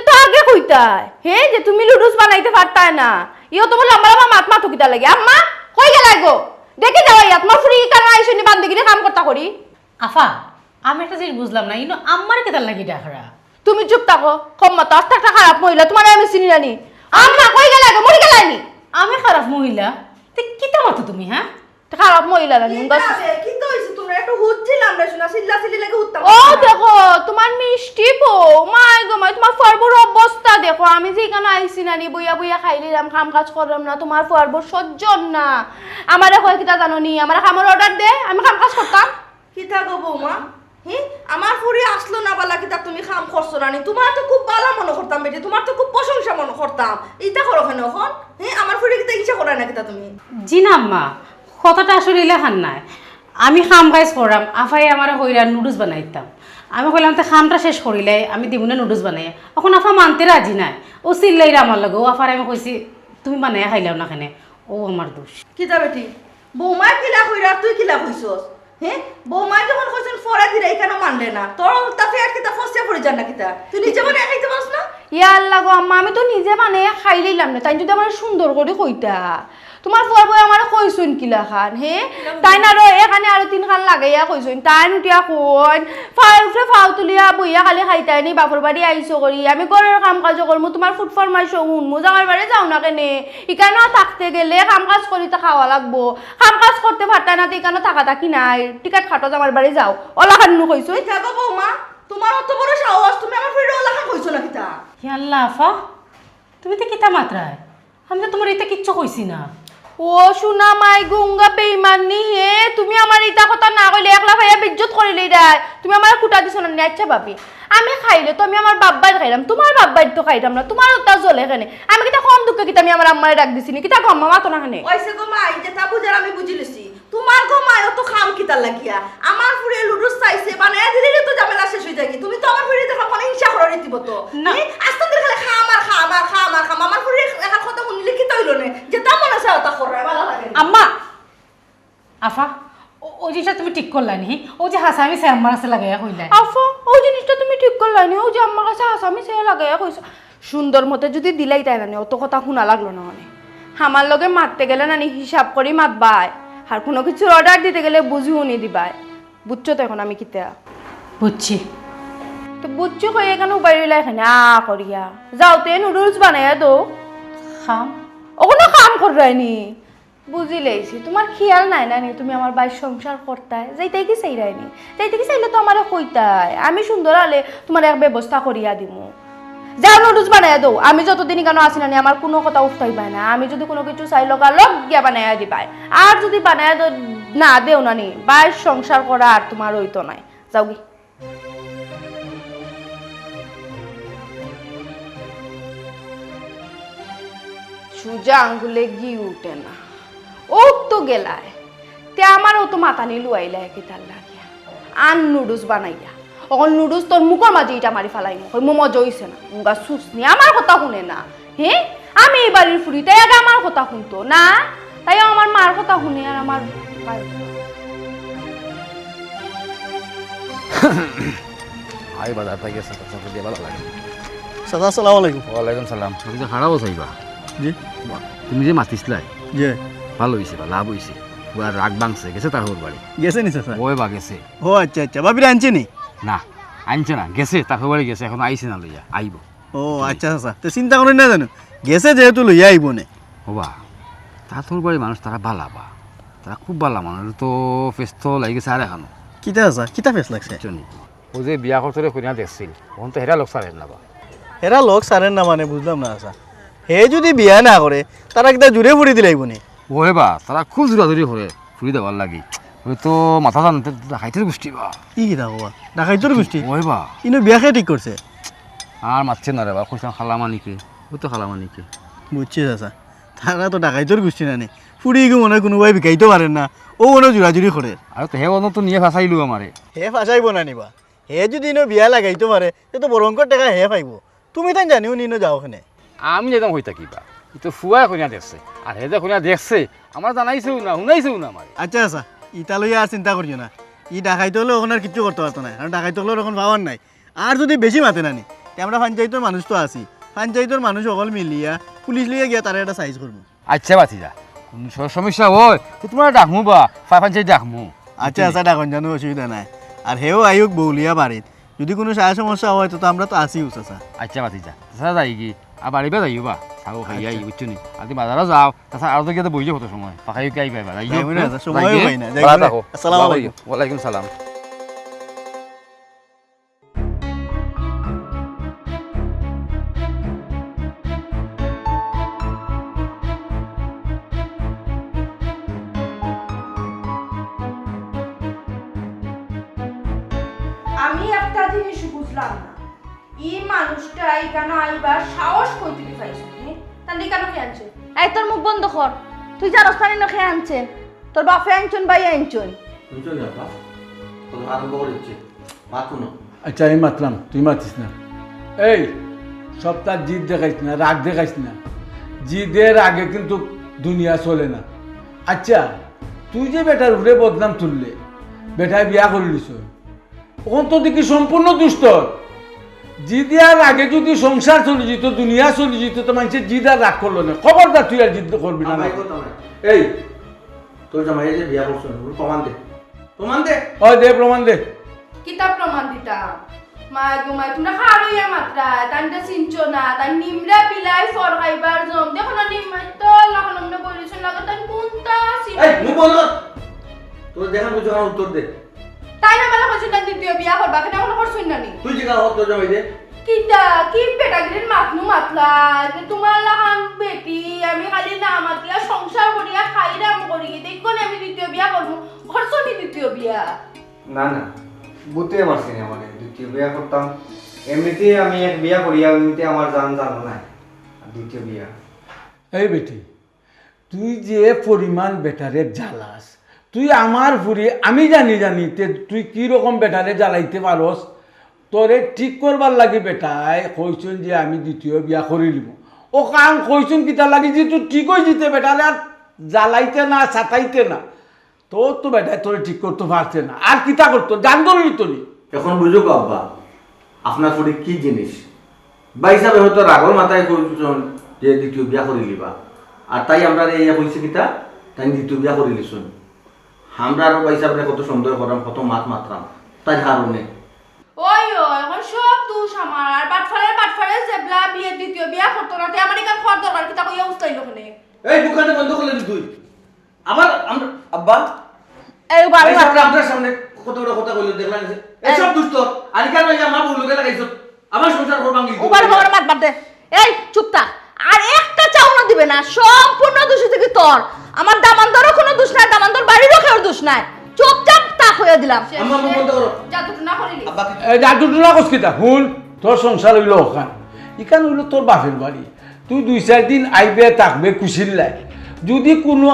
তো আগে কইতাই হে যে তুমি লুডুস বানাইতে পারতাই না, ইও তো বলে আমার মাত মাথু কিতা লাগে, আম্মা কই গেল গো দেখে যাও ইয়াত তোমার ফ্রি কারণ আইসনি বান্দিগিরি কাম করতা করি। আফা আমি একটা জিনিস বুঝলাম না, ইনো আমার কেতার লাগি ডাকরা। তুমি চুপ থাকো, কম্মা তো আস্তে একটা খারাপ মহিলা, তোমার আমি চিনি জানি, আম্মা কই গেল গো মরি গেলাইনি। আমি খারাপ মহিলা? তে কিতা মাতো তুমি? হ্যাঁ খারাপ মহিলা জানি কি তো হইছে তোমরা একটু হুচ্ছিলাম রে, শোনা সিল্লা সিল্লি লাগে হুত্তাম। ও দেখো তোমার মিষ্টি বউ, মাই গো মাই তোমার ফরবর অবস্থা দেখো, আমি যেখানে আইসি নানি বইয়া বইয়া খাই নিলাম, কাম কাজ করলাম না, তোমার ফরবর সহ্যম না, আমারে কয় কিতা জানো নি, আমার খামার অর্ডার দে আমি কাম কাজ করতাম। কি থাকো বৌমা, আমার ফুরি আসলো না বালা কিতা তুমি খাম করছো রানি, তোমার তো খুব ভালো মনে করতাম বেটি, তোমার তো খুব প্রশংসা মনে করতাম, ইটা করো কেন এখন? আমার ফুরি কিতা ইচ্ছা করে না কিতা তুমি? জি না আম্মা, কথাটা আসলে লেখান নাই, আমি খাম কাজ করাম, আফাই আমার হইরা নুডলস বানাইতাম, আমি কইলাম তো খামটা শেষ করিলে আমি দিব না নুডলস বানাই, এখন আফা মানতে রাজি নাই, ও চিল্লাইরা আমার লাগে, ও আফার আমি কইছি তুমি বানাইয়া খাইলাও না কেন, ও আমার দোষ। কিতা বেটি বৌমা কিলা কইরা তুই কিলা কইছস? হ্যাঁ বৌমাই যখন কইছেন ফরে দিলে এখানে মানলে না তোর তাতে আর কিতা ফসে পড়ে যান না কিতা তুই নিজে মানে খাইতে পারছ না ইয়া আল্লাহ গো আম্মা, আমি তো নিজে মানে খাই লইলাম না, তাই যদি আমার সুন্দর করে কইতা। তোমার ফুয়ার বই আমার কইছুন কিলা খান হে, তাই না আরো এখানে আরো 3 খান লাগাইয়া কইছুন, তাই নুটিয়া কইন ফাউ উঠে ফাউ তুলিয়া বইয়া খালি খাইতাই নি বাপর বাড়ি আইসো করি, আমি ঘরের কাম কাজ করমু, তোমার ফুট ফরমাইছো শুনমু, জামার বাড়ি যাও না কেনে, ইকানো থাকতে গেলে কাম কাজ করিতে খাওয়া লাগবো, কাম কাজ করতে পারতাই না তো ইকানো থাকা থাকি নাই, টিকেট খাটো জামার বাড়ি যাও, ওলা খান্নু কইছুন। থাকো বৌমা তোমার অত বড় সাহস, তুমি আমার ফিরে ওলা খান কইছো না কিতা হে আল্লাহ আফা, তুমি তো কিতা মাত্রায়, আমি তো তোমার এটা কিচ্ছু কইছি না। ও শুনা মাই গুঙ্গা বেইমানি হে, তুমি আমার ইটা কথা না কইলে একলা ভাইয়া বিজ্জত করিলেই দাই, তুমি আমার কুটা দিছ না। আচ্ছা ভাবি, আমি খাইলে তো আমি আমার বাব্বাই খাইলাম, তোমার বাব্বাই তো খাইতাম না, তোমার ওটা জ্বলে এখানে, আমি কিতা কম দুঃখ কিতা আমি আমার আম্মারে ডাক দিছিনি, কিতা গো আম্মা মাতো না খানে। ওইসে গো মাই যেটা বুঝার আমি বুঝি লইছি, তোমার গো মাই অত খাম কিতা লাগিয়া আমার ফুরে লুডুস চাইছে বানায় দিলে তো ঝামেলা শেষ হয়ে যায়, তুমি তো আমার ফুরে দেখা মানে হিংসা করে রীতিব তো না। আস্তে ধরে খালি খা আমার আমার ফুরে এখন কথা শুনলে কি তৈল নে যেটা মনে আছে ওটা করে ভালো লাগে না। আম্মা আফা, ওই জিনিসটা তুমি ঠিক করলা নি, ও যে হাসা আমি স্যার মারাসে লাগাইয়া কইলা। আফা ওই জিনিসটা তুমি ঠিক করলাইনি, ও যে আমার কাছে আসামি সে লাগাইয়া কইছো, সুন্দর মতে যদি দিলাই তাই না অত কথা শোনা লাগলো না, মানে আমার লগে মারতে গেলে না হিসাব করি মাতবাই, আর কোনো কিছুর অর্ডার দিতে গেলে বুঝিও নি দিবাই, বুঝছো তো এখন আমি কিতা বুঝছি। তো বুঝছো কই এখানে উপায় রইলা এখানে করিয়া যাওতে নুডলস বানাইয়া দো, খাম ওখানে কাম করাইনি, বুঝি লেছি তোমার খেয়াল নাই না নি, তুমি আমার বাইর সংসার করতাই যাইতাই কি চাইরাইনি, যাইতে কি চাইলে তো আমার কইতাই, আমি সুন্দর হলে তোমার এক ব্যবস্থা করিয়া দিমু, যাও নুডলস বানাইয়া দো, আমি যতদিন কেন আসি না আমার কোনো কথা উঠতেই পাই না, আমি যদি কোনো কিছু চাই লগা লগ গিয়া বানাইয়া দিবাই, আর যদি বানাইয়া না দেও না নি বাইর সংসার করা আর তোমার হইতো নাই, যাও গি। সুজা আঙ্গুলে ঘি উঠে না, ও তো গেলায় তে আমারও তো মাথা নিলু আইলা কি তার লাগিয়া আন নুডলস বানাইয়া, অকল নুডলস তোর মুখের মাঝে ইটা মারি ফেলাই না, মো মজা হইছে না, মুগা সুসনি আমার কথা শুনে না, হে আমি এই বাড়ির ফুরি তাই আগে আমার কথা শুনতো না, তাই আমার মার কথা শুনে আর আমার আই বাজার থেকে সাথে দিয়ে ভালো লাগে। চাচা আসসালামু আলাইকুম। ওয়ালাইকুম সালাম। তুমি যে খারাপ চাইবা জি তুমি যে মাতিসলাই জি ভালো হয়েছে বা লাভ হয়েছে, পুরা রাগ ভাঙছে গেছে তার হোর বাড়ি, গেছে নি চাচা? ওই বা গেছে ও আচ্ছা আচ্ছা, ভাবিরা আনছে নি? না আনছে না, গেছে তার হোর বাড়ি গেছে, এখন আইসে না লইয়া আইব। ও আচ্ছা চাচা, তো চিন্তা করেন না জানো, গেছে যেহেতু লইয়া আইব নে। হবা তার হোর বাড়ির মানুষ তারা বালা বা তারা খুব বালা মানুষ, তো ফেস্ত লাগি গেছে আর এখানো কিতা চাচা, কিতা ফেস লাগছে? ও যে বিয়া করতে কইনা দেখছিল তখন তো হেরা লোক সারেন না বা, এরা লোক সারেন না মানে বুঝলাম না চাচা, হে যদি বিয়া না করে তারা কিতা জুড়ে ফুরি দিলাইব নি? ও হেবা তারা খুব জোরাজুরি করে ফুরি দেওয়ার লাগি, ওই তো মাথা জানতে হাইতের গোষ্ঠী বা। কি কিতা কবা, ডাকাইতর গোষ্ঠী? ওই বা ইনো বিয়া খেয়ে ঠিক করছে? আর মারছে না রে বা, কইসাম খালামানিকে, ওই তো খালামানিকে। বুঝছি চাচা, তারা তো ডাকাইতর গোষ্ঠী না নে, ফুরি গো মনে হয় কোনোবাই বিকাইতে পারেন না, ও মনে হয় জোরাজুরি করে। আর তো হে অন্য তো নিয়ে ফাঁসাইলু আমারে। হে ফাঁসাইব না নিবা, হে যদি ইনো বিয়া লাগাইতে পারে সে তো বরঙ্কর টাকা হে পাইব, তুমি তাই জানিও নিনো যাও ওখানে। আমি যেতাম হই থাকিবা, ই তো ফুয়া কইনা দেখছে, আর হে যে কইনা দেখছে আমার জানাইছেও না শুনাইছেও না আমারে। আচ্ছা আচ্ছা, ইটা লইয়া আর চিন্তা করিও না, ই ডাকাইতে হলেও ওখানে আর কিছু করতে পারতো না, কারণ ডাকাইতে হলেও ওখানে পাওয়ার নাই। আর যদি বেশি মাতে নানি তে আমরা পঞ্চায়েতের মানুষ তো আছি, পঞ্চায়েতের মানুষ সকল মিলিয়া পুলিশ লিয়ে গিয়া তারা একটা সাইজ করবো। আচ্ছা বাতি যা, সমস্যা হয় তো তোমার ডাকমু বা ফাইফাঞ্চাই ডাকমু। আচ্ছা আচ্ছা, ডাকন জানো অসুবিধা নাই, আর হেও আয়ুক বৌলিয়া বাড়িত যদি কোনো সায় সমস্যা হয় তো আমরা তো আছি চাচা। আচ্ছা বাতি যা, তাছাড়া যাই কি আর বাড়িবে যাইও বা খাও খাইয়া আই বুঝছো নি, আর তুমি বাজারে যাও, তাছাড়া আর তো গিয়ে বইয়ে কত সময় পাখাই কি আইবা যাইবো না, সময়ও পাই না, যাইবো না। আসসালামু আলাইকুম। ওয়ালাইকুম সালাম। আমি একটা জিনিস বুঝলাম না, এই মানুষটা এখানে আইবার সাহস কই থেকে পাইছো, তার কেন কে আনছে? এই তোর মুখ বন্ধ কর, তুই জানোস না নিনো খেয়ে আনছেন, তোর বাপে আনছন ভাই আনছন। শুনছো না আপা, কথা আরম্ভ করেছে মাতুন। আচ্ছা আমি মাতলাম, তুই মাতিস না। এই সপ্তাহ জিদ দেখাইস না, রাগ দেখাইস না, জিদের আগে কিন্তু দুনিয়া চলে না। আচ্ছা তুই যে বেটার উপরে বদনাম তুললে, বেটায় বিয়া করে দিছ ওখান তো দেখি সম্পূর্ণ দুষ্টর জি দিয়ার আগে যদি সংসার চলে যেত দুনিয়া চলে যেত তো মানুষের জিদ আর রাগ করলো না খবরদার তুই আর জিদ করবি না এই তোর জামাই যে বিয়া করছো প্রমাণ দে প্রমাণ দে ও দে প্রমাণ দে কিতাব প্রমাণ দিতা মায় গুমায় তোমরা খারইয়া মাত্রা তানটা চিনছো না তান নিমরা পিলাই ফর খাইবার জম দেখো না নিমাই তো লাগানো মনে বলিছ লাগা তান কোনটা এই মুখ বন্ধ কর তোর দেখা বুঝো আমার উত্তর দে তাই না মালা কইছ না দ্বিতীয় বিয়া করবা কেন এখন করছই না নি তুই জিগা হত তোর জামাই দে কিতা কি বেটাগিরির মাতনু মাতলা যে তোমার লাহান বেটি আমি খালি না মাতলা সংসার করিয়া খাইরাম করি দেখো না আমি দ্বিতীয় বিয়া করবো করছনি দ্বিতীয় বিয়া না না বুঝতে পারছি না মানে দ্বিতীয় বিয়া করতাম এমনিতে আমি এক বিয়া করিয়া এমনিতে আমার জানো নাই আর দ্বিতীয় বিয়া এই বেটি তুই যে পরিমাণ বেটারে জ্বালাস তুই আমার ফুরি আমি জানি তুই কি রকম বেটারে জ্বালাইতে পারস তোরে ঠিক করবার লাগি বেটাই কইছুন যে আমি দ্বিতীয় বিয়া করি লিব ও কাম কইছুন কিতা লাগি যে তুই ঠিক হয়ে যেতে বেটারে আর জ্বালাইতে না ছাতাইতে না তোর তো বেটায় তোরে ঠিক করতে পারছে না আর কিতা করতো জান ধরলি তোরি এখন বুঝো গো আব্বা আপনার ফুরি কি জিনিস বা হিসাবে হয়তো রাগর মাথায় কইছুন যে দ্বিতীয় বিয়া করে লিবা আর তাই আমরা এই কইছি কিতা তাই দ্বিতীয় বিয়া করে লিছুন আমরা আর বা হিসাবে কত সুন্দর করাম কত মাত মাত্রাম তাই হারুনে ওই এখন সব দোষ আমার আর বাটফারে জেবলা বিয়ে দ্বিতীয় বিয়া করতো না তে আমার এখানে খাওয়ার দরকার কিতা কইয়া উস্তাইলো কোনে এই দোকানে বন্ধ করলে তুই আবার আমরা আব্বা এই বাড়ি এই সামনে আপনার সামনে কত বড় কথা কইলো দেখলাম এসব দুষ্ট আর কেন এই আমার বউ লোকে লাগাইছো আমার সংসার করবাং কি উবার মগর মাত বাদ দে এই চুপ থাক আর একটা চাউনা দিবে না সম্পূর্ণ দোষ থেকে তোর আমার দামানদারও কোনো দোষ নাই দামানদার বাড়িরও কেউ দোষ নাই চুপচাপ তাক হয়ে দিলাম আম্মা মুখ বন্ধ করো জাদুটা না করিলি আব্বা জাদুটুলা কস কিতা শুন তোর সংসার হইল ওখান ইখান হইল তোর বাপের বাড়ি তুই 2-4 দিন আইবে থাকবে খুশির লাই যদি কোনো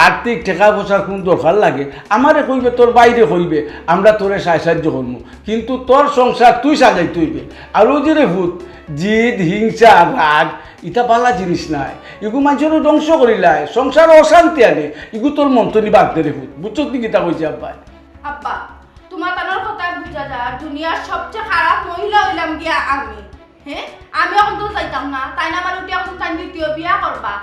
আর্থিক টাকা পয়সার কোন দরকার লাগে আমারে কইবে তোর বাইরে কইবে আমরা তোরে সাহায্য করবো কিন্তু তোর সংসার তুই সাজাইতে হইবে আর ওই যে রে ভূত জিদ হিংসা রাগ ইটা পালা জিনিস নাই এগু মানুষের ধ্বংস করিলাই সংসার অশান্তি আনে এগু তোর মন্তনি বাদ দে রে ভূত বুঝছো তুই কিতা কইছে আব্বাই আব্বা তোমার তানোর কথা বুঝা যা দুনিয়ার সবচেয়ে খারাপ মহিলা হইলাম গিয়া আমি হ্যাঁ আমি এখন তো যাইতাম না তাই না আমার উঠে এখন তাই দ্বিতীয় বিয়া করবা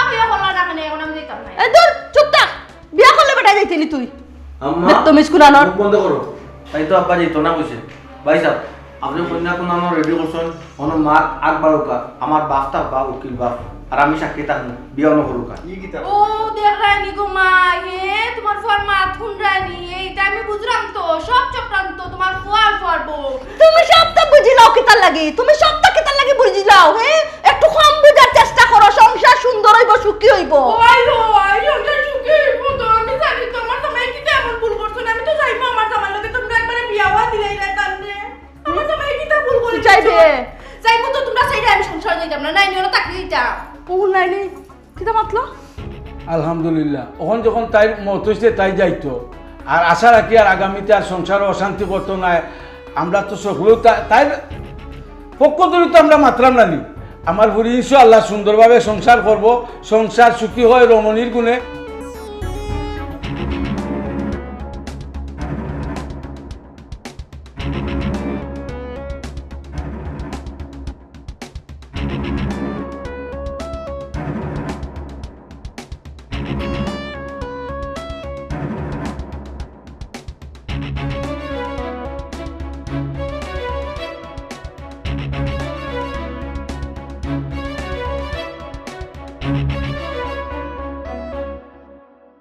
হইয়া হলা না কেন এখন আমি যাইতাম না এই দূর চুপ থাক বিয়া করলে বেটা যাইতেনি তুই আম্মা তুমি স্কুলানোর মুখ বন্ধ করো তাই তো আব্বা যেত না কইছে ভাই সাহেব আপনি কন্যা কোন রেডি করছেন কোনো মার আগ বারোকা আমার বাপটা বা উকিল বাপ আর আমি সাক্ষী থাকবো বিয়া ন করুকা কি কিতা ও দেখ রানি গো মা তোমার ফুয়ার মা খুন রানি এইটা আমি বুঝলাম তো সব চক্রান্ত তোমার ফুয়ার বউ তুমি সবটা বুঝিলাও কিতার লাগি তুমি সবটা কিতার লাগি বুঝিলাও হ্যাঁ একটু কম বুঝার চেষ্টা করো সংসার সুন্দর হইব সুখী হইব ওটা সুখী তো আমি জানি তোমার জামাই কি এমন ভুল করছো না আমি তো যাইবো আমার জামাই লগে তোমরা একবারে বিয়াওয়া দিলাই না তানরে আমার জামাই কি তা ভুল করে যাইবে যাইবো তো তোমরা সেইটা আমি সংসার যাইতাম না নাই নিও তাকলি দিতাম ও নাইলে কিতা মাতলো আলহামদুলিল্লাহ ওখান যখন তাই মত হয়েছে তাই যাইতো আর আশা রাখি আর আগামীতে আর সংসারে অশান্তি করতো না আমরা তো সকলেও তাই পক্ষ ধরে তো আমরা মাত্রাম না নি আমার বুড়ি ইনশাআল্লাহ সুন্দরভাবে সংসার করব সংসার সুখী হয় রমণীর গুণে